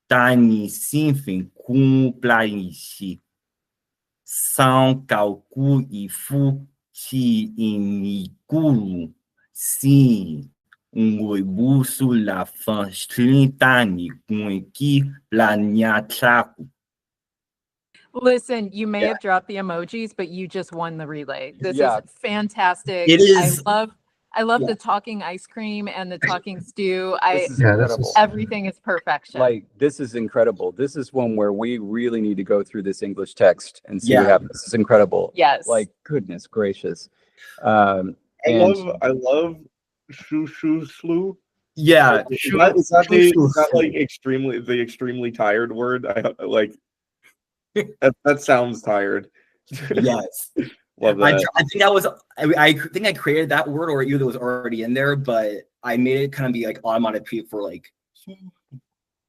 Tani sifin ku pla isi. São calcu e fu ti iniguru. Sim. Oibusu la fan strintani qui planiatraku. Listen, you may have dropped the emojis, but you just won the relay. This is fantastic. It is. I love the talking ice cream and the talking stew. This is Yeah, incredible. Everything is perfection. Like, this is incredible. This is one where we really need to go through this English text and see what Yeah. happens. This is incredible. Yes. Like, goodness gracious. I And love shoo shoo slew. Yeah. Is that like extremely tired word? That sounds tired. Yes. Love that. I think that was I think I created that word, or either it was already in there, but I made it kind of be like onomatopoeia for like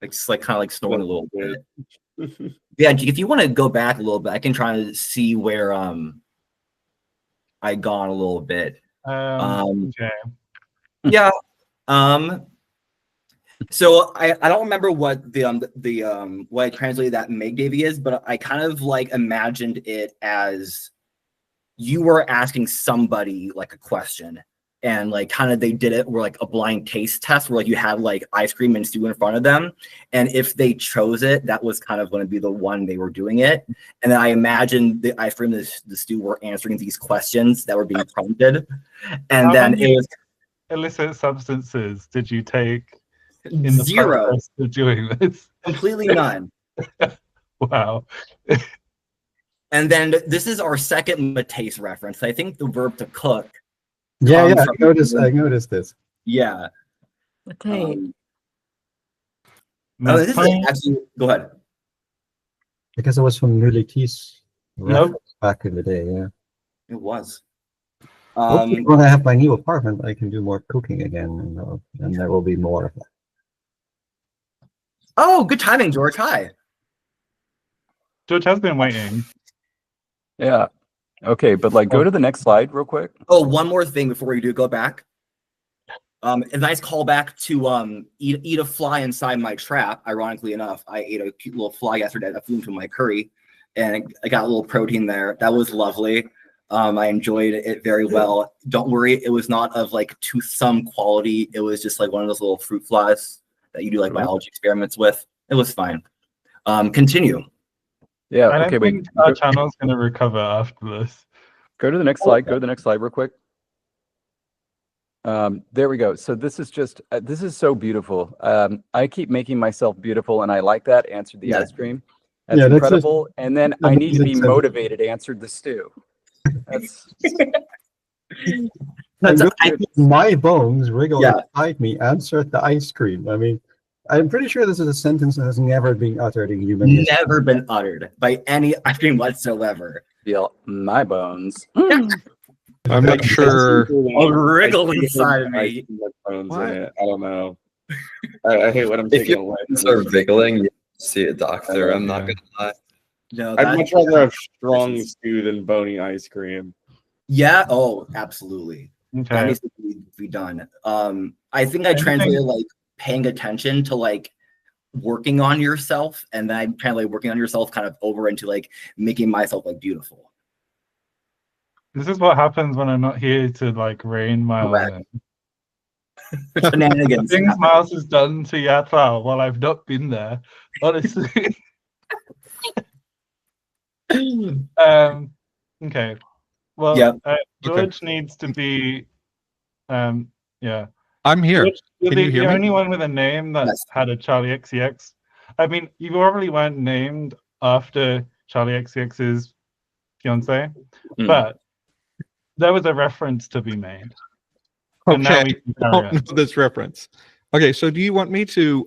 just like kind of like snoring a little bit. Yeah, if you want to go back a little bit, I can try to see where I gone a little bit. Okay. Yeah. So I don't remember what the what I translated that Megdevi is, but I kind of like imagined it as you were asking somebody like a question, and like kind of they did it where like a blind taste test where like you had like ice cream and stew in front of them, and if they chose it, that was kind of going to be the one they were doing it. And then I imagined the ice cream and the stew were answering these questions that were being prompted, and How then many it was illicit substances did you take in the zero, process of doing this? completely none. Wow. And then this is our second Mateus reference. I think the verb to cook. Yeah, yeah. from- I noticed this. Yeah. Matei. This is actually, go ahead. Because it was from Nulitis Nope. back in the day, yeah. It was. Hopefully when I have my new apartment, I can do more cooking again, and there will be more of that. Oh, good timing, George. Hi. George has been waiting. yeah. Okay, but like go to the next slide real quick. Oh, one more thing before we do go back. A nice callback to eat a fly inside my trap. Ironically enough, I ate a cute little fly yesterday that flew into my curry, and I got a little protein there. That was lovely. I enjoyed it very well. Don't worry, it was not of like toothsome quality. It was just like one of those little fruit flies that you do like biology experiments with. It was fine. Continue. Yeah. I don't Okay. Wait. think our channel's going to recover after this. Go to the next slide. Go to the next slide real quick. There we go. So this is just this is so beautiful. I keep making myself beautiful, and I like that. Answered the ice cream. That's incredible. And then I need to be motivated. Answered the stew. That's my bones wriggle inside me. Answered the ice cream. I mean, I'm pretty sure this is a sentence that has never been uttered in human history. Never been uttered by any ice cream whatsoever. Feel my bones. I'm not sure. Wriggle inside of me. I don't know. I hate what I'm taking away. Sort of wiggling, you see a doctor. I'm not gonna lie. No, I'd much rather have strong stew than bony ice cream. Yeah. Oh, absolutely. Okay. That needs to be done. I think I translated like paying attention to like working on yourself, and then I translated working on yourself kind of over into like making myself like beautiful. This is what happens when I'm not here to like rein Miles in. Shenanigans. Things Miles has done to Yaatláw while I've not been there. Honestly. Okay. Well, George needs to be. Yeah. I'm here. George, you're Can you hear the me? only one with a name that had a Charlie XCX. I mean, you probably weren't named after Charlie XCX's fiance, but there was a reference to be made. And now we can carry on. This reference. Okay, so do you want me to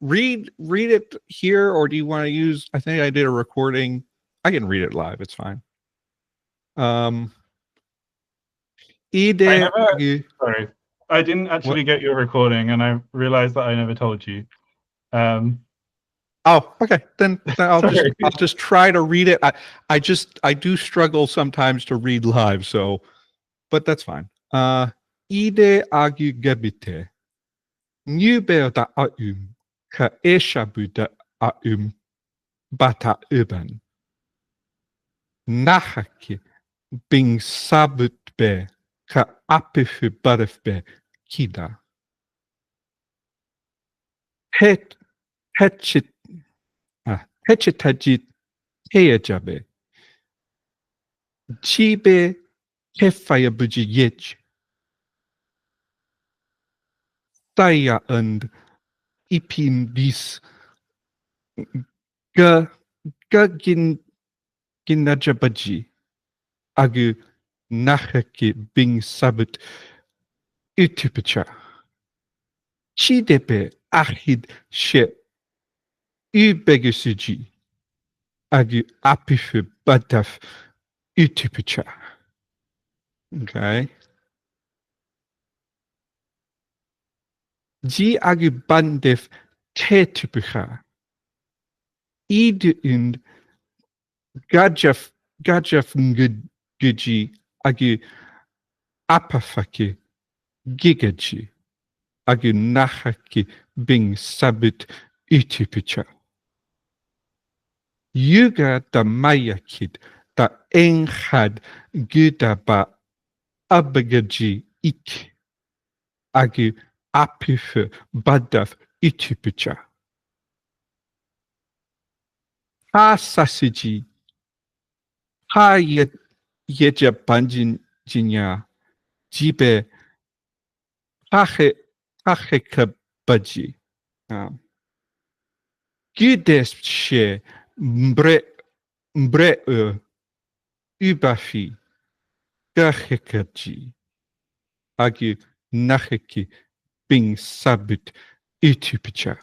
read it here, or do you want to use? I think I did a recording. I can read it live. It's fine. Sorry, I didn't actually get your recording, and I realized that I never told you. Oh, okay. Then I'll just try to read it. I do struggle sometimes to read live, so but that's fine. Ide agi gebite. Nube da ka eshabu da bata uban. Nahaki bing sabut be ka apifu barif be kida. Hechitaji hejabe. Chibe hefaya buji yech. saya and ipin dis ga ginajabaji agu nachaki bing sabut utupacha. Chidepe ahid she ubegusuji agu apifu badaf utupacha. Okay. Ji agu bandef tetupucha. Idu und gajaf nguji agu apafaki gigaji agu nachaki bing sabut utupucha. Yuga da mayakid da enchad gudaba abagaji ik agu apifu badaf utupucha. Ha sasiji ha yeja banjin jinya jibe hache kabaji. Gudes she mbre ubafi gachekaji agu nacheki bing sabut utupicha.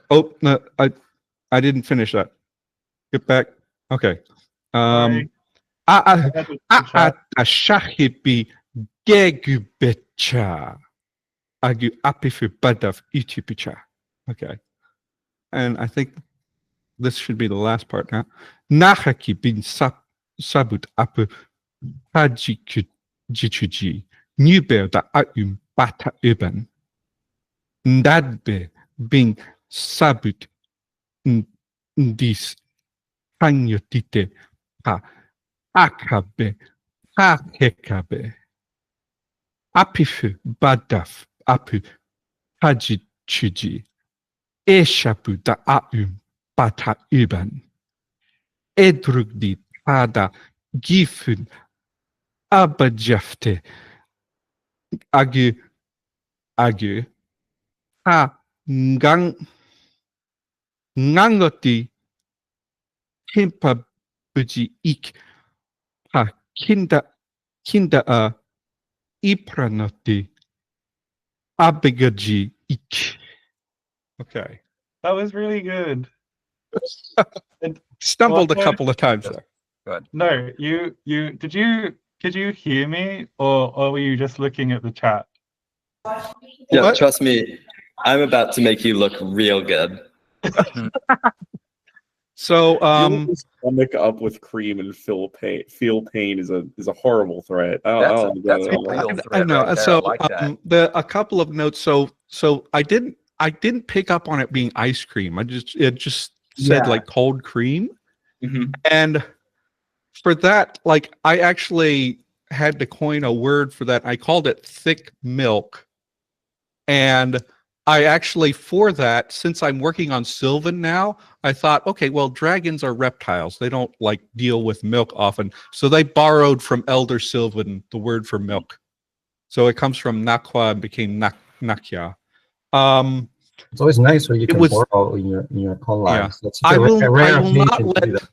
Oh no, I didn't finish that. Get back. Okay. Ashahibi gegubecha agu apifu badaf utupicha. Okay. And I think this should be the last part now. Nachaki bin sabut apu hajichuji nube da bata uban. Ndadbe bin sabut ndis hanyotite ha akabe ha hekabe. Apifu badaf apu hajichuji. Eshapu da bata uban. Edrugdi tada gifun abajafte agu ha ngangoti himpa buji ik ha kinda ipranoti abigaji ik. Okay. That was really good. Stumbled a couple of times there. Good. No, could you hear me or were you just looking at the chat? Yeah, What? trust me, I'm about to make you look real good. So Filling your stomach up with cream and feel pain is a horrible threat. That's a real I threat know. right there. So I like that. a couple of notes. So I didn't pick up on it being ice cream. It just said Yeah. like cold cream. Mhm. And for that, like I actually had to coin a word for that. I called it thick milk. And I actually, for that, since I'm working on Sylvan now, I thought, okay, well, dragons are reptiles. They don't like deal with milk often. So they borrowed from Elder Sylvan the word for milk. So it comes from Nakwa and became Nakya. It's always nice when you can was- borrow in your call Yeah. lines. That's such a rare occasion to do that.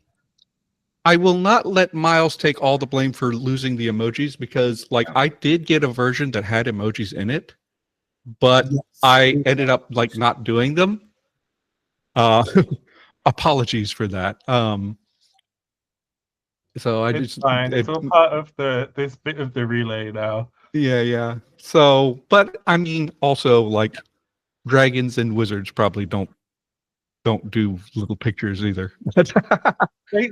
I will not let Miles take all the blame for losing the emojis because, like, I did get a version that had emojis in it, but I ended up like not doing them. Apologies for that. So I It's just fine. It's all part of this bit of the relay now. yeah. So, but I mean, also like dragons and wizards probably don't do little pictures either.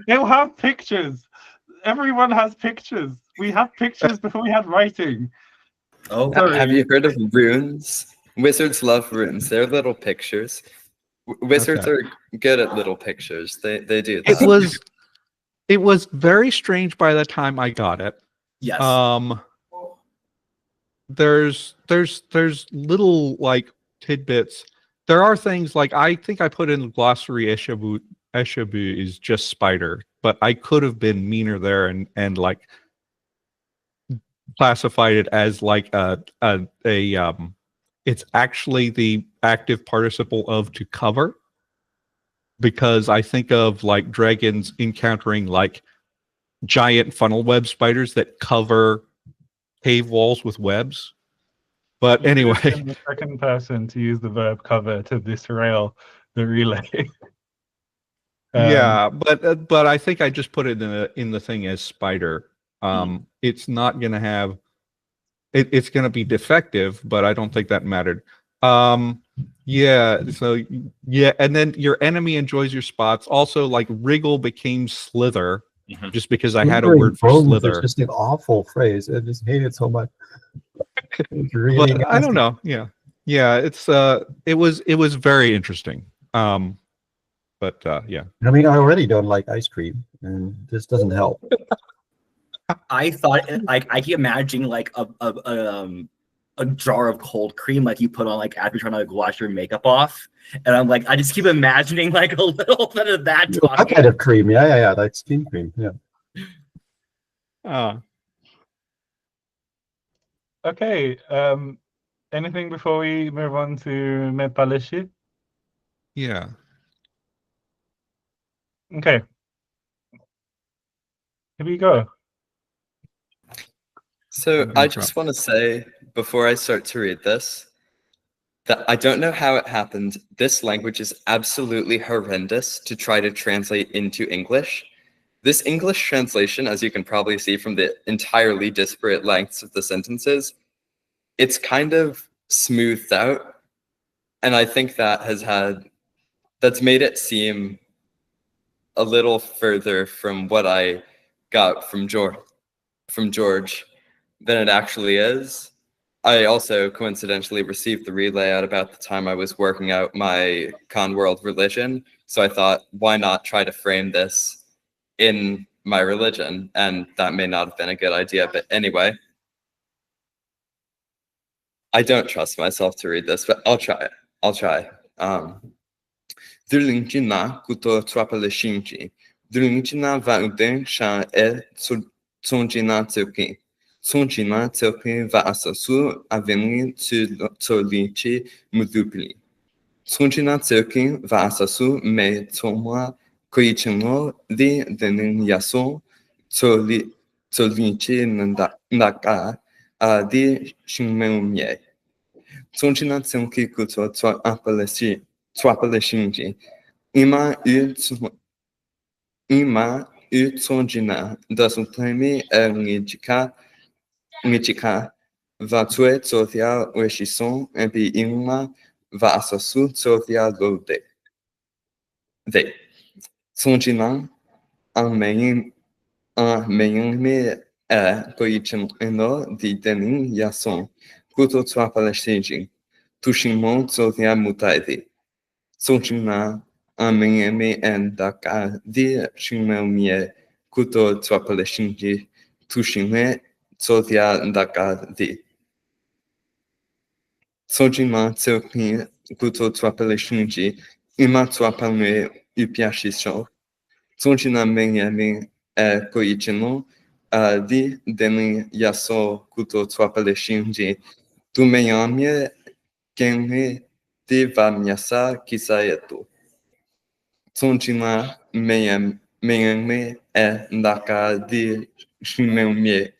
They'll have pictures. Everyone has pictures. We have pictures before we had writing. Oh, Sorry. Have you heard of runes? Wizards love runes. They're little pictures. Wizards are good at little pictures. They do that. It was very strange by the time I got it. yes. There's little like tidbits. There are things like I think I put in the glossary Eshabu is just spider, but I could have been meaner there and like classified it as like it's actually the active participle of to cover, because I think of like dragons encountering like giant funnel web spiders that cover cave walls with webs. But You've anyway, been the second person to use the verb cover to disrail the relay. yeah, but I think I just put it in the thing as spider. It's not going to have it's going to be defective, but I don't think that mattered. Yeah, so yeah, and then your enemy enjoys your spots. Also, like wriggle became slither, just because I had a word for Bones slither. is just an awful phrase. I just hate it so much. It's really But I don't nasty. know. Yeah, it's it was very interesting. But yeah. I mean, I already don't like ice cream, and this doesn't help. I thought like I keep imagining like a jar of cold cream like you put on like after you're trying to like, wash your makeup off, and I'm like I just keep imagining like a little bit of that. That kind of cream, yeah, like skin cream, yeah. Okay. Anything before we move on to Mepaleshi? Yeah. Okay. Here we go. So I just want to say before I start to read this that I don't know how it happened. This language is absolutely horrendous to try to translate into English. This English translation, as you can probably see from the entirely disparate lengths of the sentences, it's kind of smoothed out. And I think that's made it seem a little further from what I got from George than it actually is. I also coincidentally received the relay at about the time I was working out my Con World religion. So I thought, why not try to frame this in my religion? And that may not have been a good idea. But anyway, I don't trust myself to read this, but I'll try it. Drilingina kuto trapale shinji. Drilingina va uden sha e tsonjina tsoki. Tsonjina tsoki va asasu aveni tsolichi mudupli. Tsonjina tsoki va asasu me tsoma koichino di denin yason tsolichi naka di shinmeumye. Tsonjina tsoki kuto trapale shinji. Ima u tsonjina da supremi ngijika va tue tsothia weshison epi ima va asasu tsothia lode. Tsonjina an meyin me koichin eno di denin yason kuto trapale shinji. Tushimon tsothia mutaidi. Tsonjina Amengeme and Daka di Shimemie Kuto Twapale Shinji Tushime Sotia Daka di Sojima Tsoki Kuto Twapale Shinji Ima Twapame Upiashisho Tsonjina Mengeme Koichino di Deni Yaso Kuto Twapale Shinji Tumeyamie Kenge di Vamyasa Kisayeto Tsonjina Meyame Ndaka di Shimeumie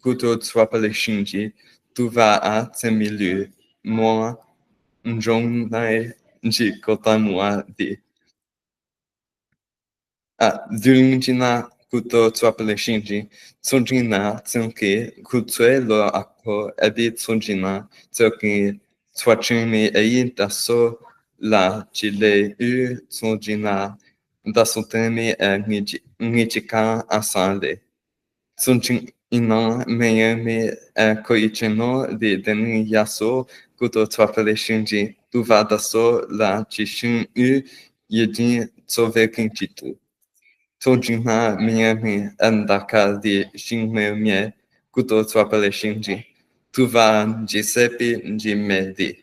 Kuto Twapale Shinji Tuva a Temilu Moa Njonai Njikotamua di Dulmjina Kuto Twapale Shinji Tsonjina Tsunke Kutwe Lo Ako Ebi Tsonjina Tsoki Twachimi Ei Daso la chile u tsonjina da sotemi ngijika asale. Tsonjin ina meyemi koichino di deni yaso kuto twapele shinji duva daso la chishin u yedin tsovekinchitu. Tsonjina meyemi andaka di shinmemie kuto twapele shinji tuva jisepi njimedi.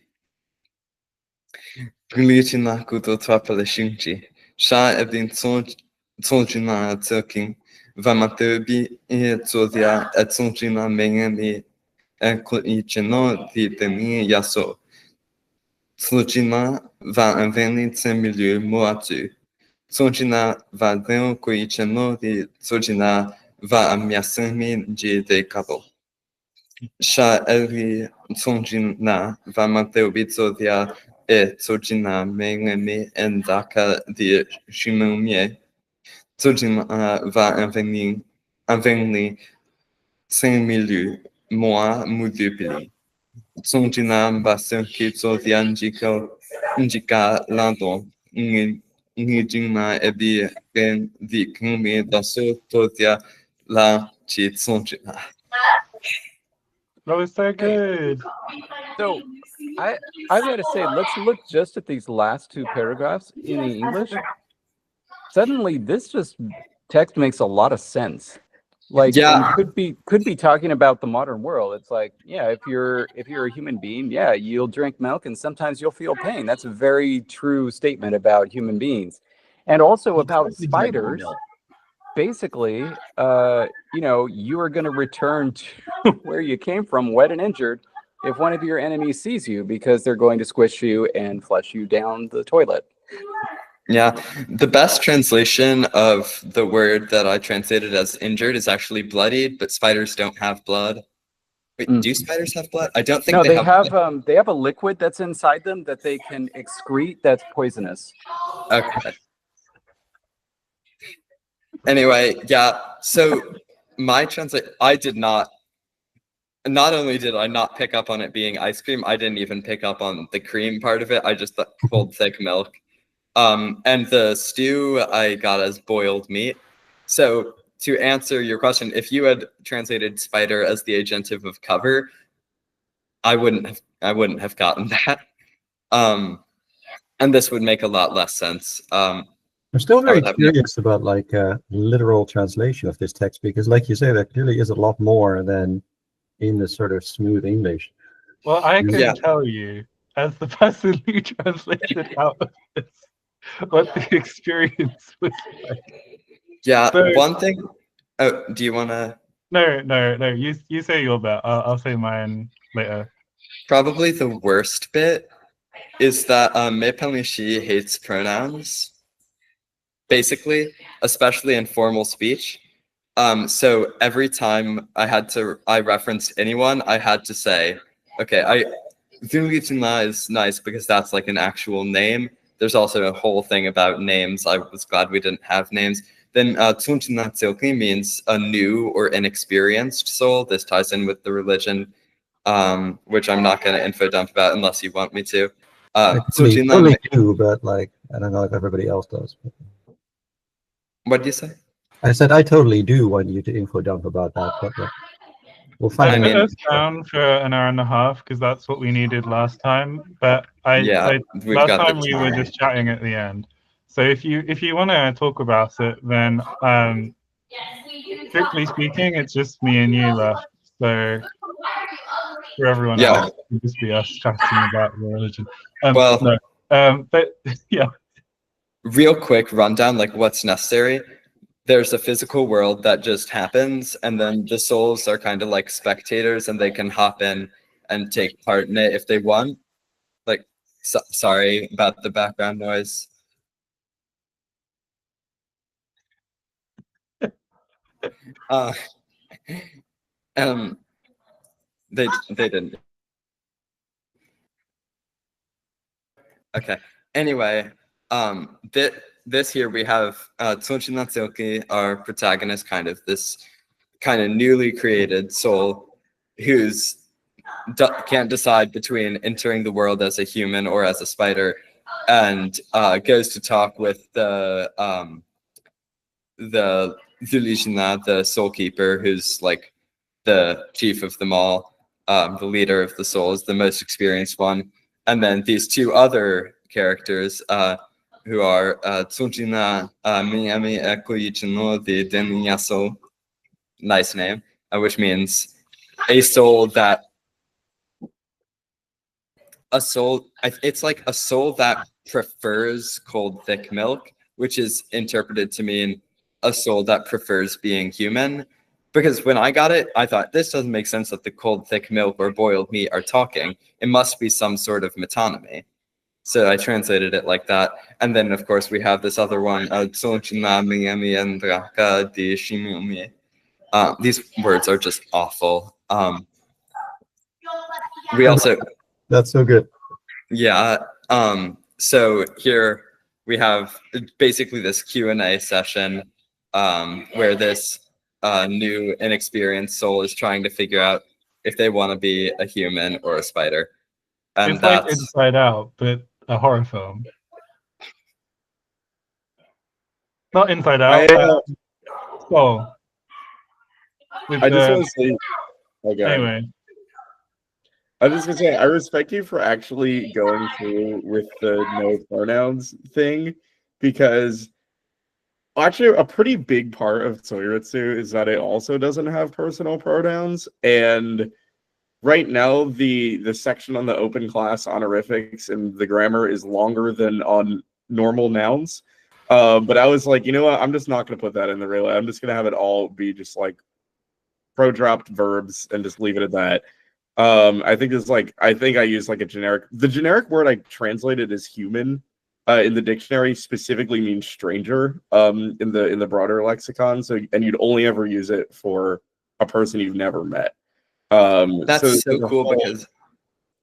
Glutina kuto twapale shinji. Sha ebin tsonjina tsoking. Vamatobi Zodia Etzonjina Mengami Eklichino di Demi Yaso. Tsujina va inveni milieu moatu. Tsujina va deo kuichino di Tsujina va amiasimi de cabo. Sha Eli Tsujina va Matobi Zodia Tsujina Mengami Endaka di Shimumie. Tsujina va inveni milieu moa mudupili. Tsujina basenki Zodia Njika Lando. Ngijina ebi gen di kumi daso totia la chi tsonjina. That was so Hey, good. so I've got to say, let's look just at these last two paragraphs in the English. Suddenly, this text makes a lot of sense. Like, Yeah. and could be talking about the modern world. It's like, yeah, if you're a human being, yeah, you'll drink milk and sometimes you'll feel pain. That's a very true statement about human beings, and also about spiders. Basically, you know, you are going to return to where you came from, wet and injured, if one of your enemies sees you, because they're going to squish you and flush you down the toilet. Yeah, the best translation of the word that I translated as injured is actually bloodied, but spiders don't have blood. Wait, do spiders have blood? I don't think No, they have blood. They have a liquid that's inside them that they can excrete that's poisonous. Okay. Anyway, yeah, so my I did not only did I not pick up on it being ice cream, I didn't even pick up on the cream part of it. I just pulled thick milk. And the stew I got as boiled meat. So to answer your question, if you had translated spider as the adjective of cover, I wouldn't have gotten that. And this would make a lot less sense. I'm still very curious about like literal translation of this text, because like you say, there clearly is a lot more than in the sort of smooth English. Well, I can tell you, as the person who translated out of this, what the experience was like. Yeah, So, one thing. Oh, do you want to? No. You say your bit. I'll say mine later. Probably the worst bit is that Mepelishi hates pronouns. Basically, especially in formal speech. So every time I referenced anyone, I had to say, okay, Zungitzuna is nice because that's like an actual name. There's also a whole thing about names. I was glad we didn't have names. Then Tsunchinatzilki means a new or inexperienced soul. This ties in with the religion, which I'm not going to info dump about unless you want me to. I totally do, but like, I don't know if everybody else does. What did you say? I said I totally do want you to info dump about that, but we'll find I put us down for an hour and a half because that's what we needed last time. But last time we were just chatting at the end. So if you want to talk about it, then strictly speaking, it's just me and you left. So for everyone else, it'll just be us chatting about the religion. But yeah. Real quick rundown, like what's necessary. There's a physical world that just happens, and then the souls are kind of like spectators, and they can hop in and take part in it if they want. Like, sorry about the background noise. They didn't. Okay. Anyway, this here we have Tsuchi Natsuki, our protagonist, kind of this kind of newly created soul who's can't decide between entering the world as a human or as a spider, and goes to talk with the Zulishina, the soul keeper, who's like the chief of them all, the leader of the souls, the most experienced one. And then these two other characters who are Tsunchina Miyami Ekoichino de Denyaso, nice name, which means a soul that it's like a soul that prefers cold thick milk, which is interpreted to mean a soul that prefers being human. Because when I got it, I thought, this doesn't make sense that the cold, thick milk or boiled meat are talking. It must be some sort of metonymy. So I translated it like that. And then, of course, we have this other one. These words are just awful. We also... That's so good. Yeah. So here we have basically this Q&A session where this new inexperienced soul is trying to figure out if they want to be a human or a spider. And it's like Inside Out, but a horror film. Not Inside Out. Oh. I just want to say, okay. Anyway. I was just gonna say, I respect you for actually going through with the no pronouns thing, because actually a pretty big part of Tzoirytzu is that it also doesn't have personal pronouns. And right now, the section on the open class honorifics and the grammar is longer than on normal nouns. But I was like, you know what? I'm just not gonna put that in the relay. I'm just gonna have it all be just like pro-dropped verbs and just leave it at that. I think I used like the generic word I translated as human in the dictionary specifically means stranger in the broader lexicon. So, and you'd only ever use it for a person you've never met. That's so cool because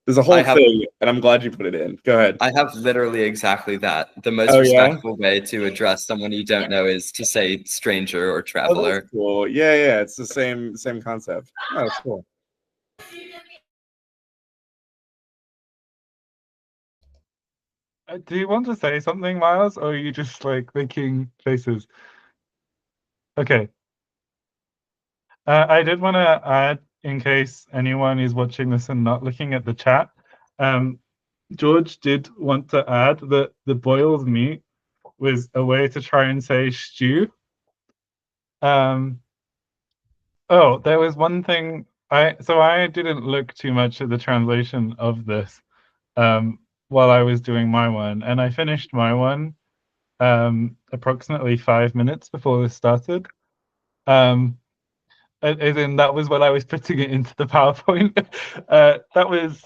there's a whole thing, and I'm glad you put it in. Go ahead. I have literally exactly that. The most respectful way to address someone you don't know is to say stranger or traveler. Oh, that's cool. Yeah, it's the same concept. Oh, that's cool. Do you want to say something, Miles, or are you just like making faces? Okay. I did want to add, in case anyone is watching this and not looking at the chat, George did want to add that the boiled meat was a way to try and say stew. Oh, there was one thing I didn't look too much at the translation of this while I was doing my one, and I finished my one approximately 5 minutes before this started. As in, that was when I was putting it into the PowerPoint. That was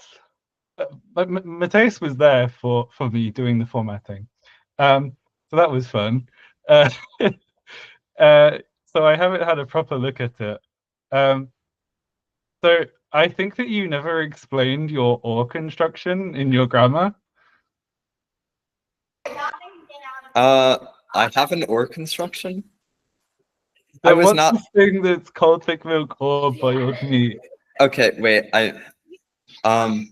Mateus was there for me doing the formatting, so that was fun. So I haven't had a proper look at it. So I think that you never explained your or construction in your grammar. I have an or construction. I was not this thing that's cold thick milk or boiled meat. Okay, wait. Okay,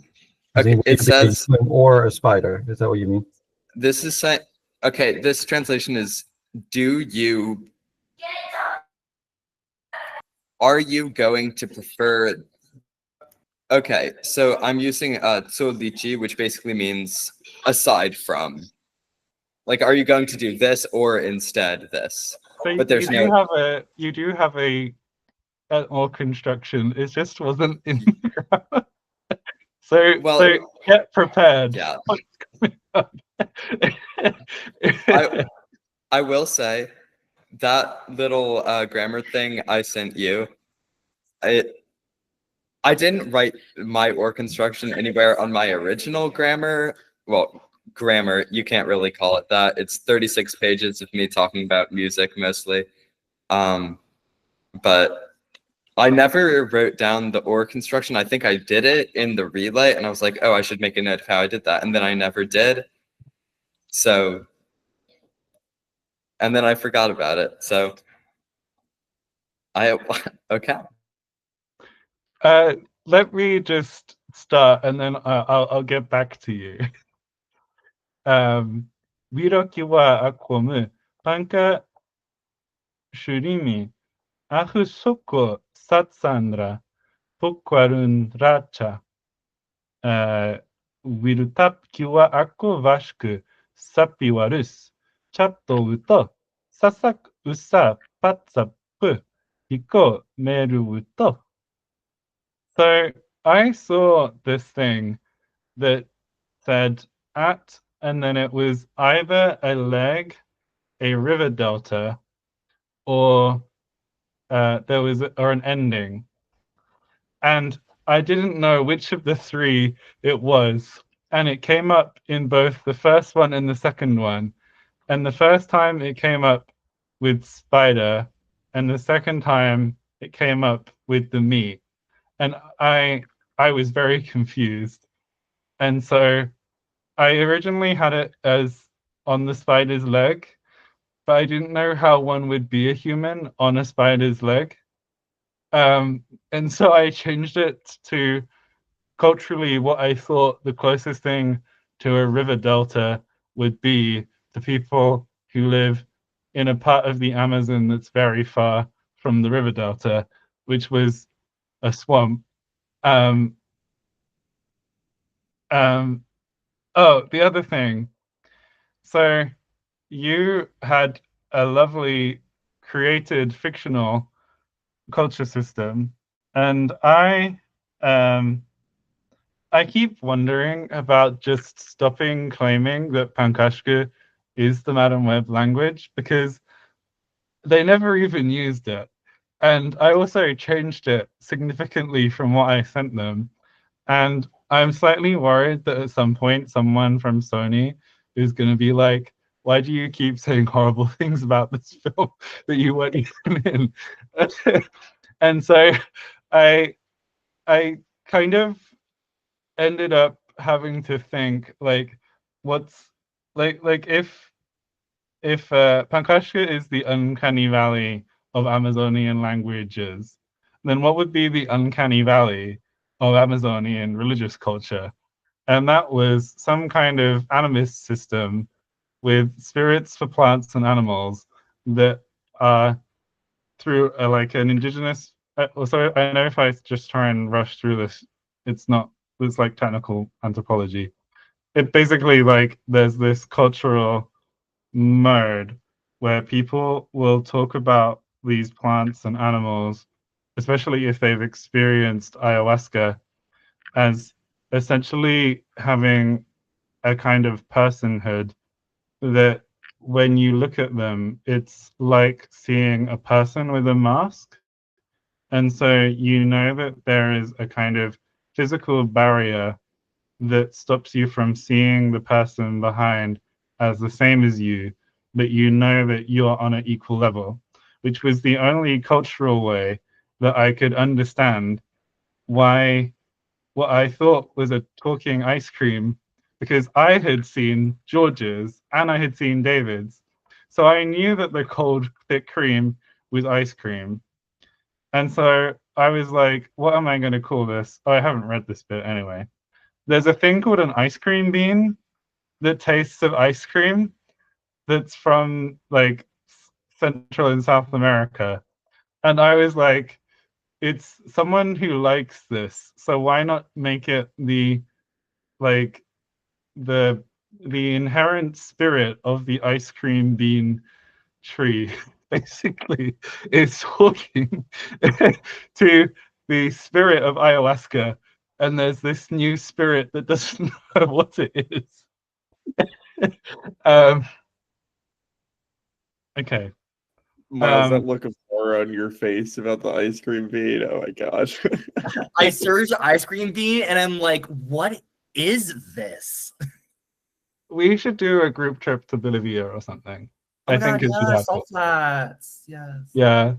it says or a spider. Is that what you mean? This is saying. Okay, this translation is: are you going to prefer? Okay, so I'm using Tzoirytzu, which basically means aside from. Like, are you going to do this or instead this? So but there's you do have an or construction. It just wasn't in grammar. So get prepared. Yeah. I will say that little grammar thing I sent you. I didn't write my or construction anywhere on my original grammar. Well, grammar, you can't really call it that. It's 36 pages of me talking about music mostly. But I never wrote down the or construction. I think I did it in the relay and I was like, oh, I should make a note of how I did that. And then I never did. So, and then I forgot about it. So okay. Let me just start and then I'll get back to you. Viroki wa akomu panka shurimi ahu soko satsandra pokwarun racha Virutapki wa ako vashku sapiwarus chatto uto sasak usa patsap hiko meru uto. So I saw this thing that said at, and then it was either a leg, a river delta, or or an ending. And I didn't know which of the three it was. And it came up in both the first one and the second one. And the first time it came up with spider, and the second time it came up with the meat. And I was very confused. And so I originally had it as on the spider's leg, but I didn't know how one would be a human on a spider's leg. And so I changed it to culturally what I thought the closest thing to a river delta would be to people who live in a part of the Amazon that's very far from the river delta, which was a swamp. Um, oh, the other thing. So you had a lovely created fictional culture system, and I keep wondering about just stopping claiming that Pankashka is the Madam Web language, because they never even used it. And I also changed it significantly from what I sent them. And I'm slightly worried that at some point someone from Sony is going to be like, why do you keep saying horrible things about this film that you weren't even in? And so I I kind of ended up having to think like, what's like if Pankashka is the uncanny valley of Amazonian languages, then what would be the uncanny valley of Amazonian religious culture? And that was some kind of animist system with spirits for plants and animals that are through like an indigenous. So I know if I just try and rush through this, it's like technical anthropology. It basically like there's this cultural mode where people will talk about these plants and animals, especially if they've experienced ayahuasca, as essentially having a kind of personhood that when you look at them, it's like seeing a person with a mask. And so you know that there is a kind of physical barrier that stops you from seeing the person behind as the same as you, but you know that you're on an equal level, which was the only cultural way that I could understand why what I thought was a talking ice cream, because I had seen George's and I had seen David's. So I knew that the cold, thick cream was ice cream. And so I was like, what am I going to call this? Oh, I haven't read this bit anyway. There's a thing called an ice cream bean that tastes of ice cream that's from like Central and South America. And I was like, it's someone who likes this. So why not make it the like the inherent spirit of the ice cream bean tree basically is talking to the spirit of ayahuasca, and there's this new spirit that doesn't know what it is. um okay. Miles, that look of horror on your face about the ice cream bean. Oh my gosh. I searched ice cream bean and I'm like, what is this? We should do a group trip to Bolivia or something. Oh I think it should happen. salt flats. Yes. Yeah.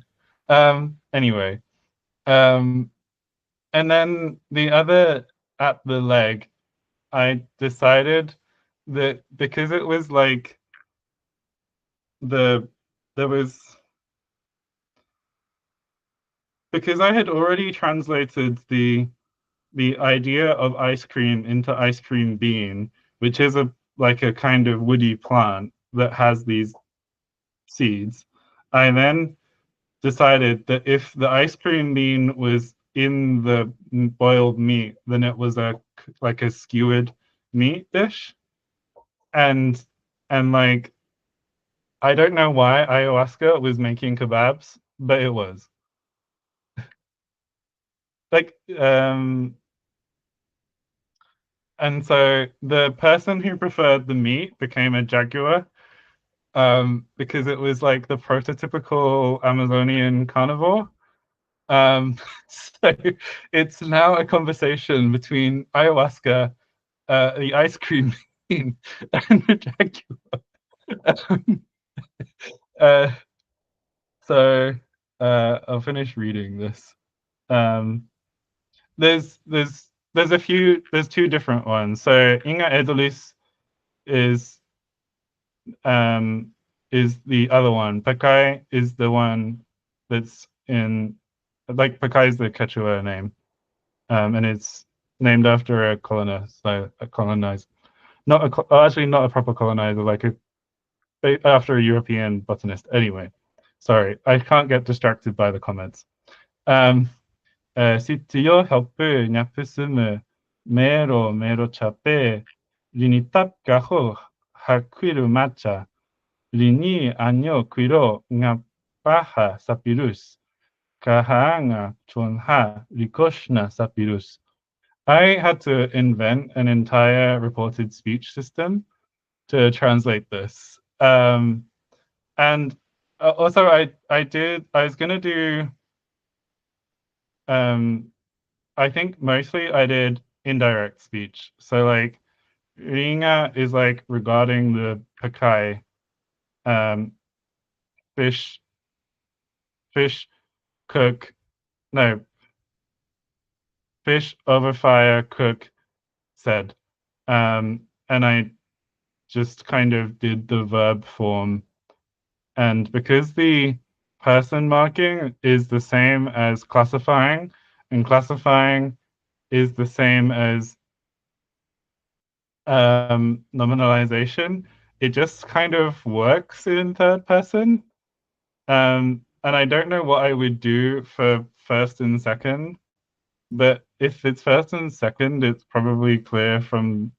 Anyway. And then the other at the leg, I decided that because it was like there was, because I had already translated the idea of ice cream into ice cream bean, which is like a kind of woody plant that has these seeds. I then decided that if the ice cream bean was in the boiled meat, then it was like a skewered meat dish. And like, I don't know why ayahuasca was making kebabs, but it was. Like, and so the person who preferred the meat became a jaguar, because it was like the prototypical Amazonian carnivore. So it's now a conversation between ayahuasca, the ice cream bean, and the jaguar. So I'll finish reading this. There's two different ones. So Inga Edelis is the other one. Pakai is the one that's in, like, Pakai is the Quechua name, and it's named after a colonizer, actually not a proper colonizer, like after a European botanist. Anyway, sorry, I can't get distracted by the comments. Sitio helpu nyapusum mero chape linitap gaho hakiru macha lini anyo quiro ngapaha sapirus kahanga chonha rikoshna sapirus. I had to invent an entire reported speech system to translate this. And also I was gonna do, I think mostly I did indirect speech. So like Ringa is like regarding the Pakai, fish cook, no, fish over fire cook said. And I just kind of did the verb form. And because the person marking is the same as classifying, and classifying is the same as nominalization, it just kind of works in third person. And I don't know what I would do for first and second, but if it's first and second, it's probably clear from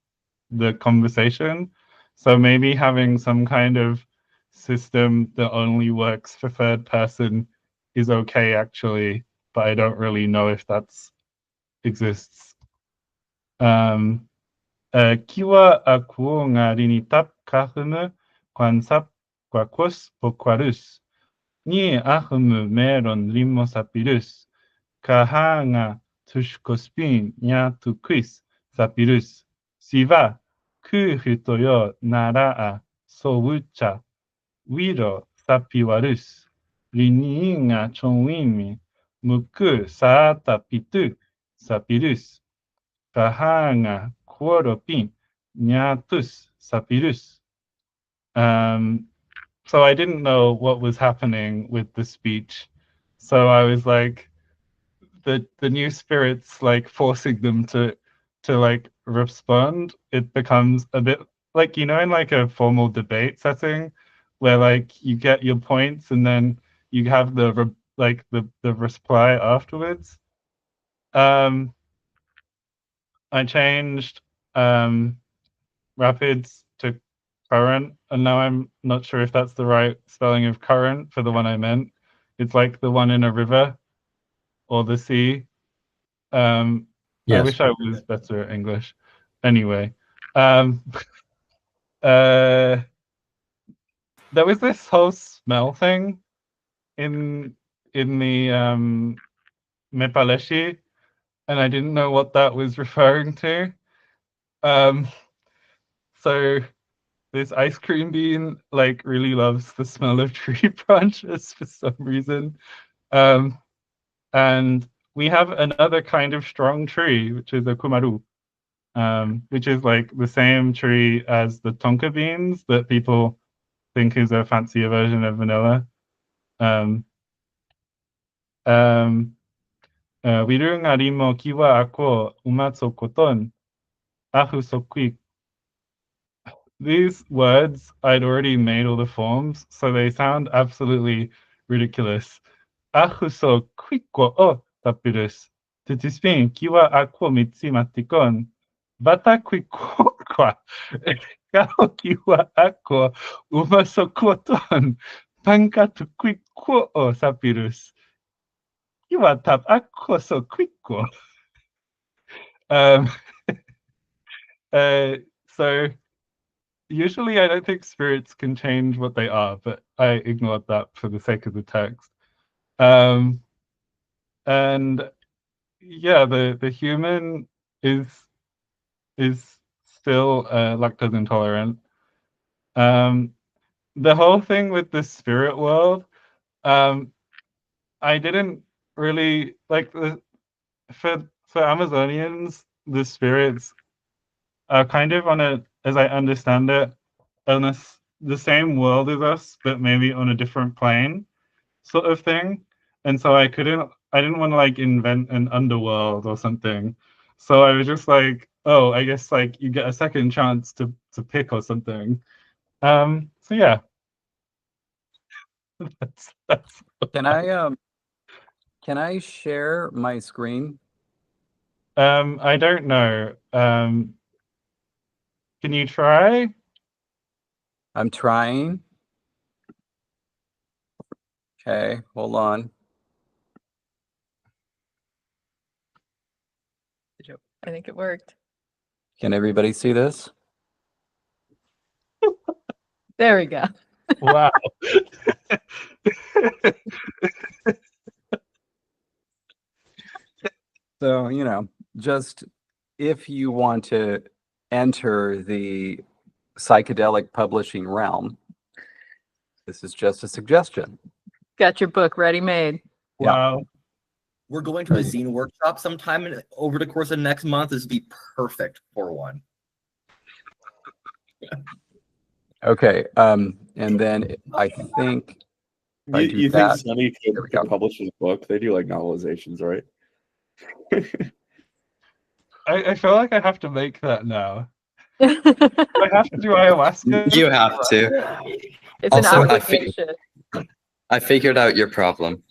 the conversation. So maybe having some kind of system that only works for third person is okay, actually, but I don't really know if that's exists. Kiwa aku ngarinitap kahumu kwansap kwakos pokwarus. Ni ahumu meron limosapirus. Kahanga tushkospin nya tuquis sapirus. Siva kuhutoyo naraa sowucha. Wiro sapiwarus. Liniinga chonwimi. Muku saata pitu sapirus. Kahanga quoropin nyatus sapirus. So I didn't know what was happening with the speech. So I was like, the new spirits, like forcing them to like respond, it becomes a bit like, in like a formal debate setting where like you get your points and then you have the reply afterwards. I changed rapids to current, and now I'm not sure if that's the right spelling of current for the one I meant. It's like the one in a river or the sea. Yes. I wish I was better at English. Anyway, there was this whole smell thing in the Mepaleshi, and I didn't know what that was referring to. So this ice cream bean like really loves the smell of tree branches for some reason. And we have another kind of strong tree, which is a kumaru, which is like the same tree as the tonka beans that people think is a fancier version of vanilla. Wirung arimo kiwa ako umatsokoton ahu sokwi. These words, I'd already made all the forms, so they sound absolutely ridiculous. Ahuso quicko o tapirus. Titispin kiwa aquo mitsimatikon. Bata quicko qua. Kao kiwa aquo umasokoton. Pankatu quicko o sapirus. Kiwa tap aquo so quicko. So usually I don't think spirits can change what they are, but I ignored that for the sake of the text. And yeah, the human is still lactose intolerant. The whole thing with the spirit world, I didn't really like for Amazonians, the spirits are kind of on a, as I understand it, on the same world as us, but maybe on a different plane, sort of thing. And so I didn't want to like invent an underworld or something. So I was just like, oh, I guess like you get a second chance to pick or something. So yeah. that's Can I share my screen? I don't know. Can you try? I'm trying. Okay, hold on. I think it worked. Can everybody see this? There we go. Wow. So, you know, just if you want to enter the psychedelic publishing realm, this is just a suggestion. Got your book ready made. Wow. We're going to a zine workshop sometime over the course of next month. This would be perfect for one. Okay. And then I think You think that, Sunny could publish his book? They do like novelizations, right? I feel like I have to make that now. I have to do ayahuasca. You have to. It's Also, an obligation. I figured out your problem.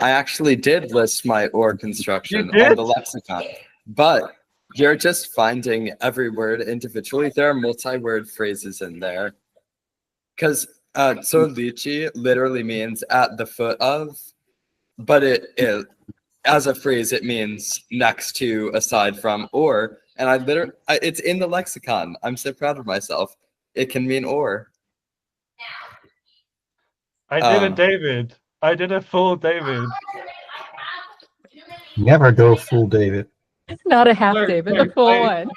I actually did list my or construction You on did? the lexicon, but you're just finding every word individually. There are multi-word phrases in there. Because Tzoirytzu literally means at the foot of, but it as a phrase, it means next to, aside from, or. And it's in the lexicon. I'm so proud of myself. It can mean or. I did a David. I did a full David. Never go full David. Not a half No, David, no, the full one.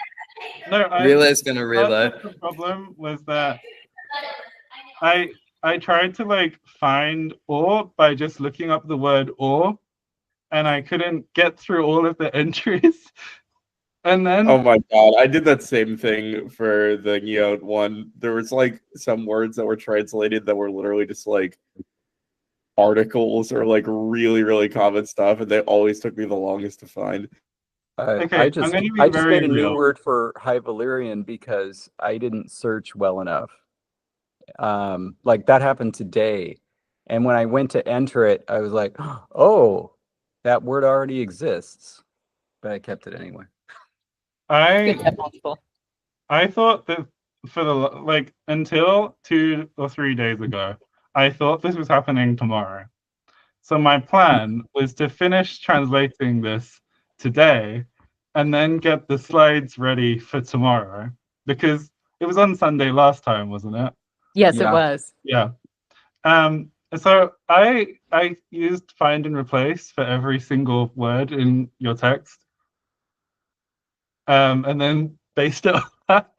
No, Relay's gonna relay. The problem was that I tried to like find or by just looking up the word or, and I couldn't get through all of the entries. And then Oh my god, I did that same thing for the Ngjout one. There was like some words that were translated that were literally just like articles or like really, really common stuff, and they always took me the longest to find. Okay, I just I'm gonna be made very a new real. word for High Valyrian because I didn't search well enough. Like that happened today. And when I went to enter it, I was like, oh, that word already exists. But I kept it anyway. I Good to have multiple. I thought that for the like until 2 or 3 days ago, I thought this was happening tomorrow. So my plan was to finish translating this today and then get the slides ready for tomorrow because it was on Sunday last time, wasn't it? Yes, it Yeah. was. Yeah. So I used find and replace for every single word in your text. And then based it on that,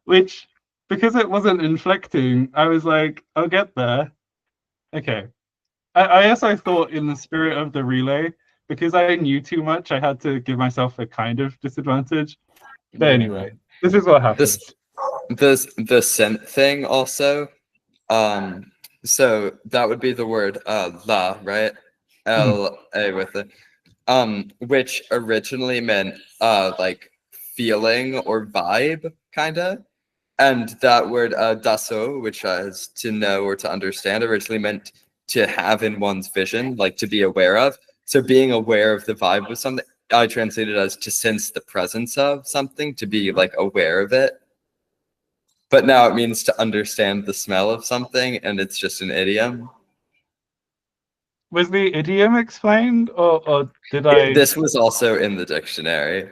which because it wasn't inflecting, I was like, I'll get there. Okay. I also thought in the spirit of the relay, because I knew too much, I had to give myself a kind of disadvantage. But anyway, this is what happened. The scent thing also. So that would be the word la, right? L-A with it. Which originally meant like feeling or vibe, kinda. And that word daso, which is to know or to understand, originally meant to have in one's vision, like to be aware of. So being aware of the vibe of something, I translated as to sense the presence of something, to be like aware of it. But now it means to understand the smell of something, and it's just an idiom. Was the idiom explained, or did I? This was also in the dictionary.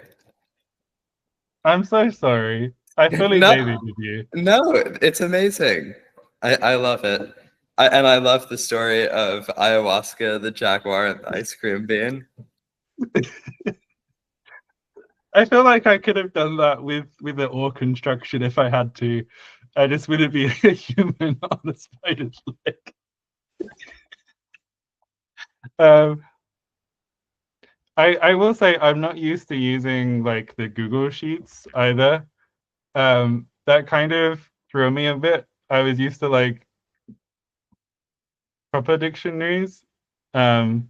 I'm so sorry. I fully No. babied you. No, it's amazing. I love it. And I love the story of ayahuasca, the jaguar, and the ice cream bean. I feel like I could have done that with the ore construction if I had to. I just wouldn't be a human on a spider's leg. I will say I'm not used to using like the Google Sheets either. That kind of threw me a bit. I was used to like proper dictionaries. Like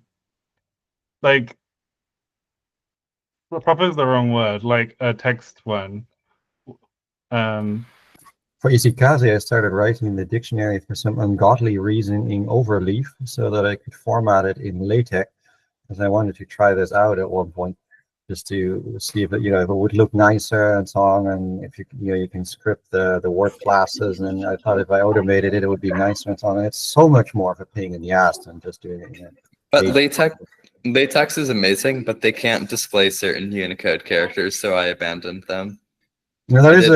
well, proper is the wrong word, like a text one. For Izikazi, I started writing the dictionary for some ungodly reason in overleaf so that I could format it in LaTeX, because I wanted to try this out at one point, just to see if it, if it would look nicer and so on, and if you can script the word classes. And I thought if I automated it, it would be nicer and so on. And it's so much more of a pain in the ass than just doing it. But LaTeX is amazing, but they can't display certain Unicode characters, so I abandoned them. There is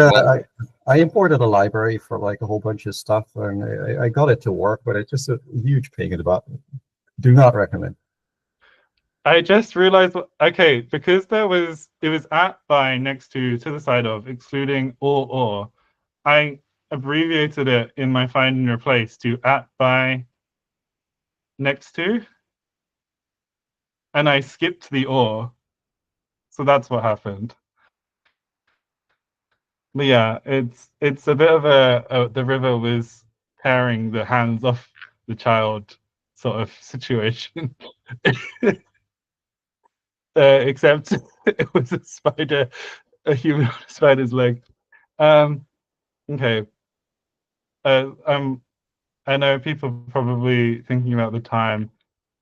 I imported a library for like a whole bunch of stuff, and I got it to work, but it's just a huge pain in the butt. Do not recommend. I just realized, okay, because it was at, by, next to the side of, excluding or, I abbreviated it in my find and replace to at, by, next to, and I skipped the or, so that's what happened. But yeah, it's a bit of the river was tearing the hands off the child sort of situation. Except it was a spider, a human spider's leg. Okay. I know people probably thinking about the time.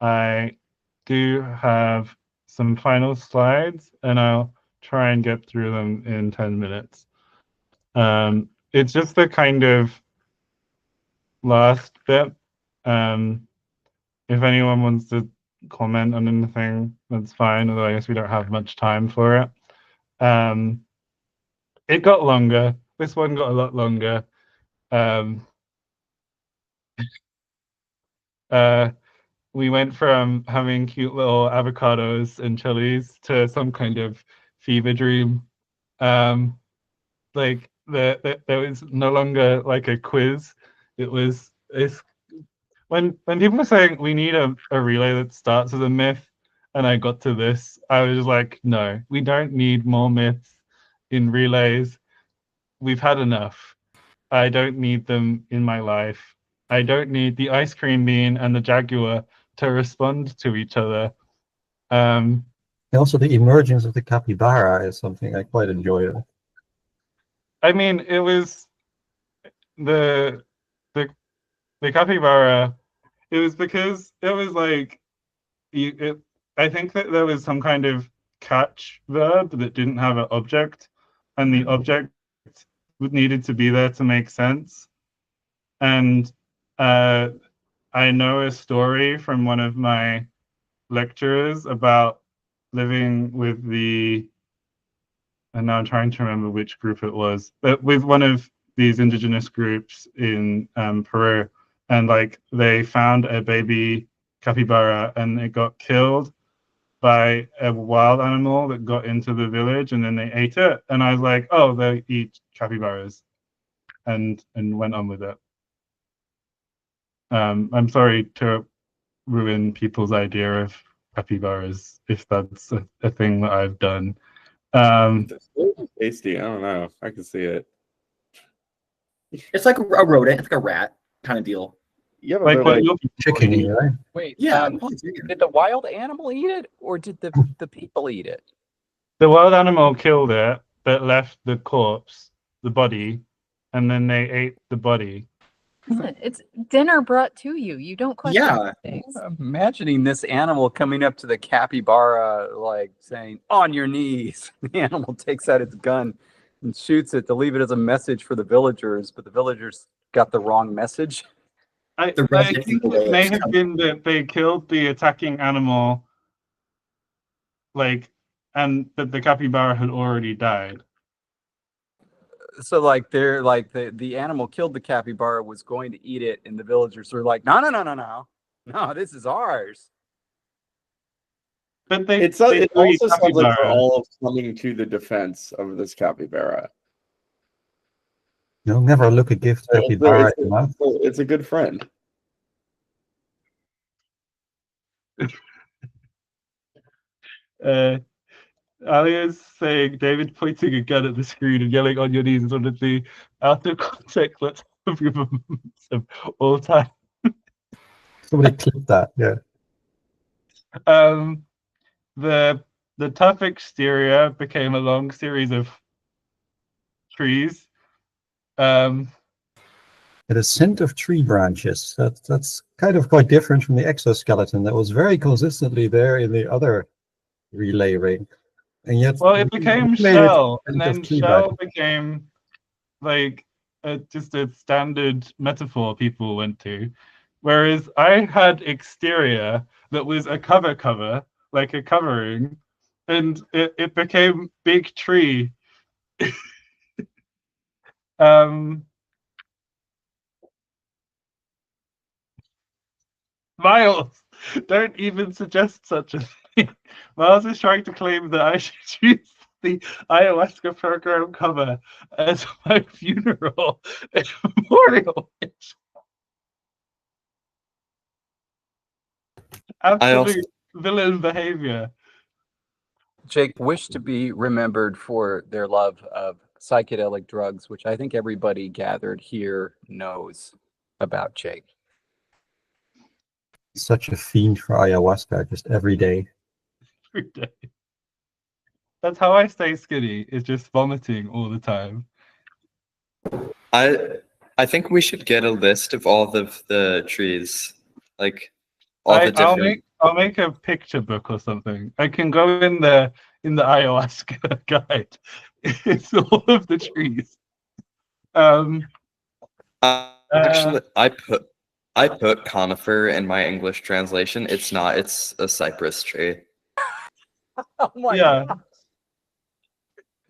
I do have some final slides, and I'll try and get through them in 10 minutes. It's just the kind of last bit. If anyone wants to comment on anything, that's fine, although I guess we don't have much time for it. It got longer. This one got a lot longer. We went from having cute little avocados and chilies to some kind of fever dream. Like there was no longer like a quiz. It's when people were saying we need a relay that starts with a myth, and I got to this, I was like, no, we don't need more myths in relays. We've had enough. I don't need them in my life. I don't need the ice cream bean and the jaguar to respond to each other. And also, the emergence of the capybara is something I quite enjoyed. I mean, it was the capybara. It was because it was like I think that there was some kind of catch verb that didn't have an object, and the object needed to be there to make sense. And I know a story from one of my lecturers about living with and now I'm trying to remember which group it was, but with one of these indigenous groups in Peru, and like they found a baby capybara and it got killed by a wild animal that got into the village, and then they ate it. And I was like, oh, they eat capybaras, and went on with it. I'm sorry to ruin people's idea of capybaras if that's a thing that I've done. It's really tasty. I don't know. I can see it. It's like a rodent. It's like a rat kind of deal. Yeah, like what you're Chicken, right? Wait, Yeah. did the wild animal eat it, or did the people eat it? The wild animal killed it, but left the corpse, the body, and then they ate the body. It's dinner brought to you. You don't question Yeah. things. Imagining this animal coming up to the capybara, like saying, "On your knees." The animal takes out its gun and shoots it to leave it as a message for the villagers, but the villagers got the wrong message. I think it may have been that they killed the attacking animal, like, and that the capybara had already died. So like they're like the animal killed the capybara, was going to eat it, and the villagers were like, no, this is ours. But they It they agree also sounds like they're capybara. all coming to the defense of this capybara. You'll never look a gift It's, capybara in the mouth. it's a good friend. Ali is saying David pointing a gun at the screen and yelling on your knees is one of the out of context moments of all time. Somebody clip that, yeah. The tough exterior became a long series of trees. It is scent of tree branches. That's kind of quite different from the exoskeleton that was very consistently there in the other relay ring. And yet, well, it became shell, and then shell became like just a standard metaphor people went to. Whereas I had exterior that was a cover, like a covering, and it became big tree. Miles, don't even suggest such a thing. Miles is trying to claim that I should use the ayahuasca program cover as my funeral memorial. Absolute villain behavior. Jake wished to be remembered for their love of psychedelic drugs, which I think everybody gathered here knows about Jake. Such a fiend for ayahuasca, just every day. Every day. That's how I stay skinny, is just vomiting all the time. I think we should get a list of all of the trees, like all the different. I'll make a picture book or something. I can go in the ayahuasca guide. It's all of the trees. Actually, I put conifer in my English translation. It's not. It's a cypress tree. Oh my God.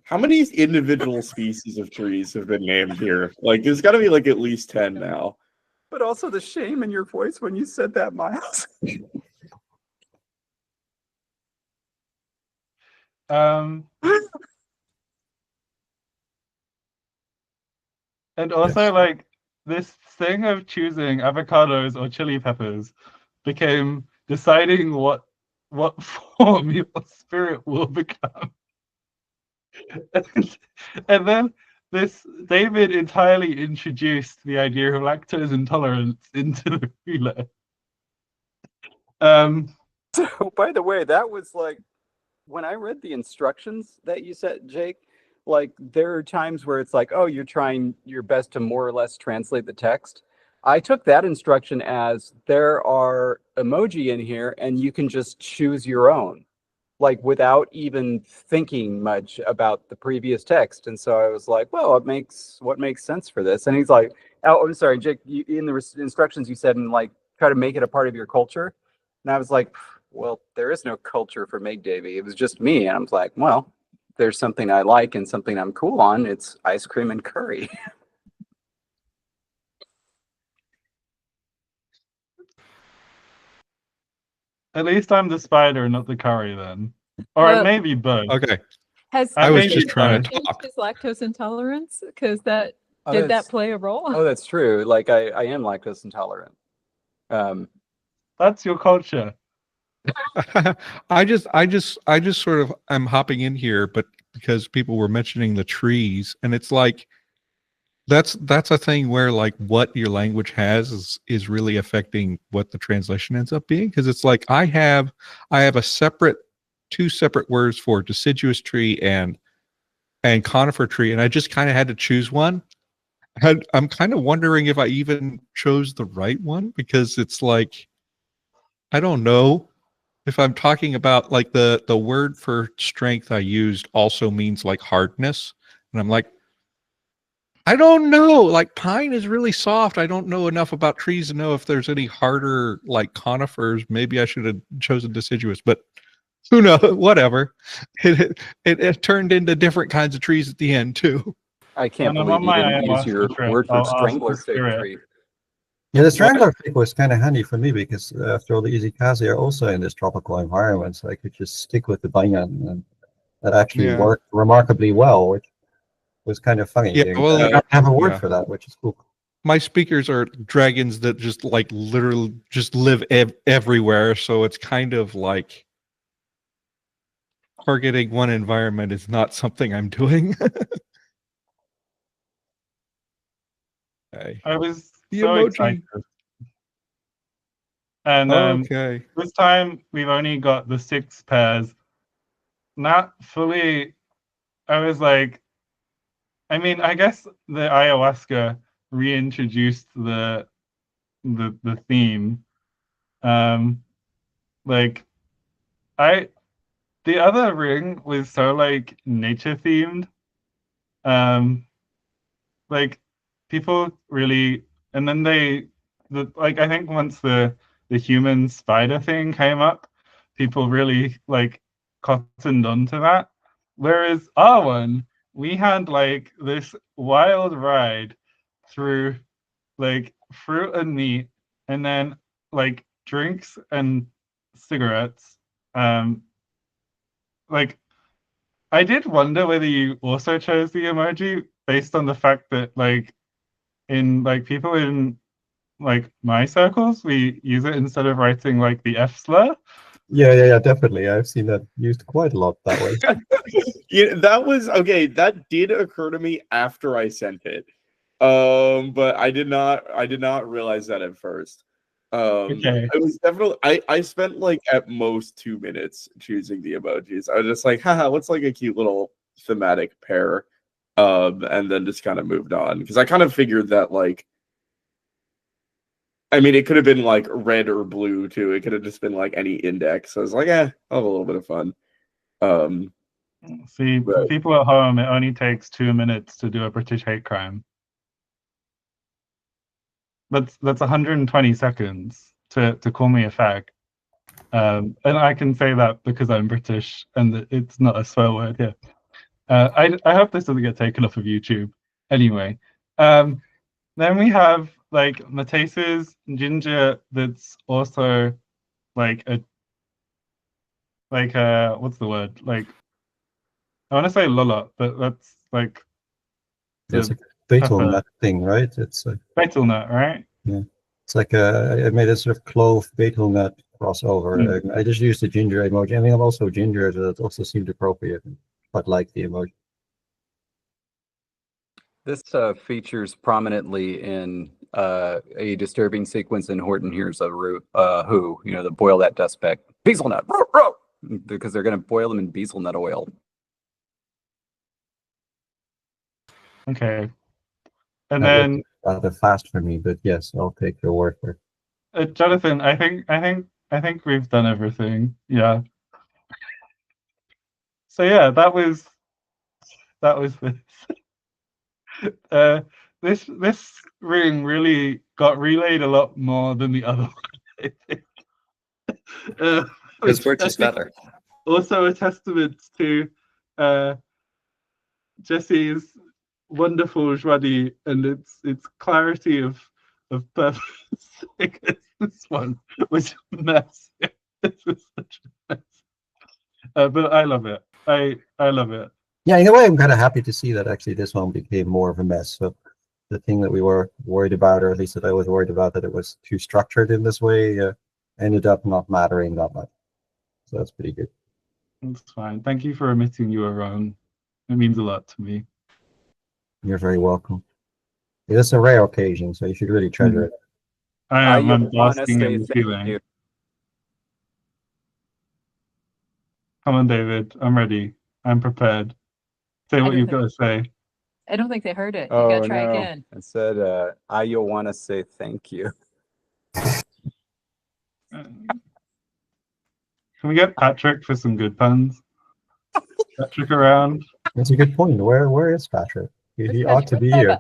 How many individual species of trees have been named here? Like, there's got to be like at least 10 now. But also the shame in your voice when you said that, Miles. And also, like, this thing of choosing avocados or chili peppers became deciding what form your spirit will become. And then this David entirely introduced the idea of lactose intolerance into the relay. So, by the way, that was like when I read the instructions that you said, Jake. Like, there are times where it's like, oh, you're trying your best to more or less translate the text. I took that instruction as there are emoji in here, and you can just choose your own, like without even thinking much about the previous text. And so I was like, well, what makes sense for this? And he's like, oh, I'm sorry, Jake, in the instructions you said, and like try to make it a part of your culture. And I was like, well, there is no culture for Megdevi. It was just me. And I was like, well, there's something I like and something I'm cool on. It's ice cream and curry. At least I'm the spider, not the curry, then. Or it may be both. Okay. I was just trying to talk. Is lactose intolerance? Because did that play a role? Oh, that's true. Like I am lactose intolerant. That's your culture. I just sort of I'm hopping in here, but because people were mentioning the trees, and it's like that's a thing where like what your language has is really affecting what the translation ends up being. Because it's like I have two separate words for deciduous tree and conifer tree, and I just kind of had to choose one. I'm kind of wondering if I even chose the right one, because it's like I don't know if I'm talking about like the word for strength I used also means like hardness, and I'm like, I don't know. Like pine is really soft. I don't know enough about trees to know if there's any harder like conifers. Maybe I should have chosen deciduous, but who knows? Whatever. It turned into different kinds of trees at the end too. I can't When I'm believe on you my didn't use your ayahuasca trip, word for I'll ask strangler the spirit. tree. Yeah, the strangler trick was kind of handy for me because after all, the Izikazi are also in this tropical environment, so I could just stick with the banyan, and that actually Yeah. worked remarkably well, which was kind of funny. Yeah, well, I don't have a word yeah. for that, which is cool. My speakers are dragons that just like literally just live everywhere, so it's kind of like targeting one environment is not something I'm doing. Okay. I was The so emoji. excited. And Okay. this time we've only got the 6 pairs. Not fully. I was like, I mean, I guess the ayahuasca reintroduced the theme. Like the other ring was so like nature themed. Like people really, and then like I think once the human spider thing came up, people really like cottoned onto that. Whereas our one, we had like this wild ride through like fruit and meat, and then like drinks and cigarettes. Like I did wonder whether you also chose the emoji based on the fact that like in like people in like my circles, we use it instead of writing like the F slur. Yeah, definitely. I've seen that used quite a lot that way. Yeah, that was okay. That did occur to me after I sent it. But I did not realize that at first. Okay. It was definitely I spent like at most 2 minutes choosing the emojis. I was just like, haha, what's like a cute little thematic pair? And then just kind of moved on because I kind of figured that like I mean it could have been like red or blue too. It could have just been like any index. So I was like, I'll have a little bit of fun. See, for But- people at home, it only takes 2 minutes to do a British hate crime. That's 120 seconds to call me a fag. And I can say that because I'm British and it's not a swear word here. I hope this doesn't get taken off of YouTube. Anyway, then we have like Mateus's ginger that's also like a what's the word? Like I want to say lolot, but that's like It's the a betel pepper nut thing, right? It's like, betel nut, right? it's like I made a sort of clove betel nut crossover. I just used the ginger emoji. I mean, I'm also ginger, so that also seemed appropriate, but like the emoji. This features prominently in a disturbing sequence in Horton Hears a Who, you know, the boil that dust back. Bezelnut, because they're going to boil them in bezelnut oil. Okay. And That then was rather fast for me, but yes, I'll take your word for it. Jonathan, I think we've done everything. Yeah. So yeah, that was this. This ring really got relayed a lot more than the other one, I think. Because we're I just think better. also a testament to Jesse's wonderful joie and its clarity of purpose. Because this one was a mess. This was such a mess. But I love it. I love it. Yeah, in a way, I'm kind of happy to see that actually this one became more of a mess. So the thing that we were worried about, or at least that I was worried about, that it was too structured in this way, ended up not mattering that much. So that's pretty good. It's fine. Thank you for admitting you were wrong. It means a lot to me. You're very welcome. It is a rare occasion, so you should really treasure it. I am. I'm wanna basking say in the thank feeling. you. Come on, David. I'm ready. I'm prepared. Say what don't you've think- got to say. I don't think they heard it. You Oh, gotta try no. again. I said, I want to say thank you. Can we get Patrick for some good puns? Patrick around? That's a good point. Where is Patrick? He ought to be here.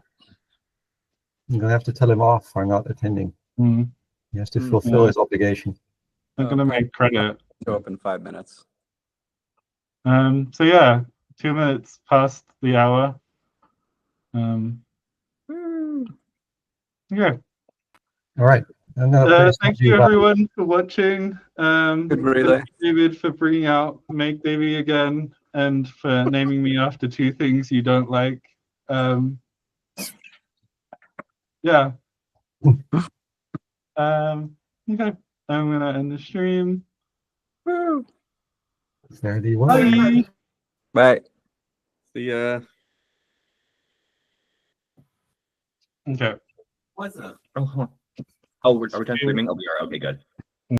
You're gonna have to tell him off for not attending. Hmm. He has to fulfill his obligation. I'm gonna make credit. Show up in 5 minutes. So yeah, 2 minutes past the hour. Yeah. All right. I'm gonna Thank you everyone for watching. Good relay. Thank you, David, for bringing out Megdevi again and for naming me after two things you don't like. Yeah. Okay. I'm gonna end the stream. Woo. There you were. Bye. Bye. See ya. Okay. What's up? Oh, are we done streaming? Oh, we are. Okay, good.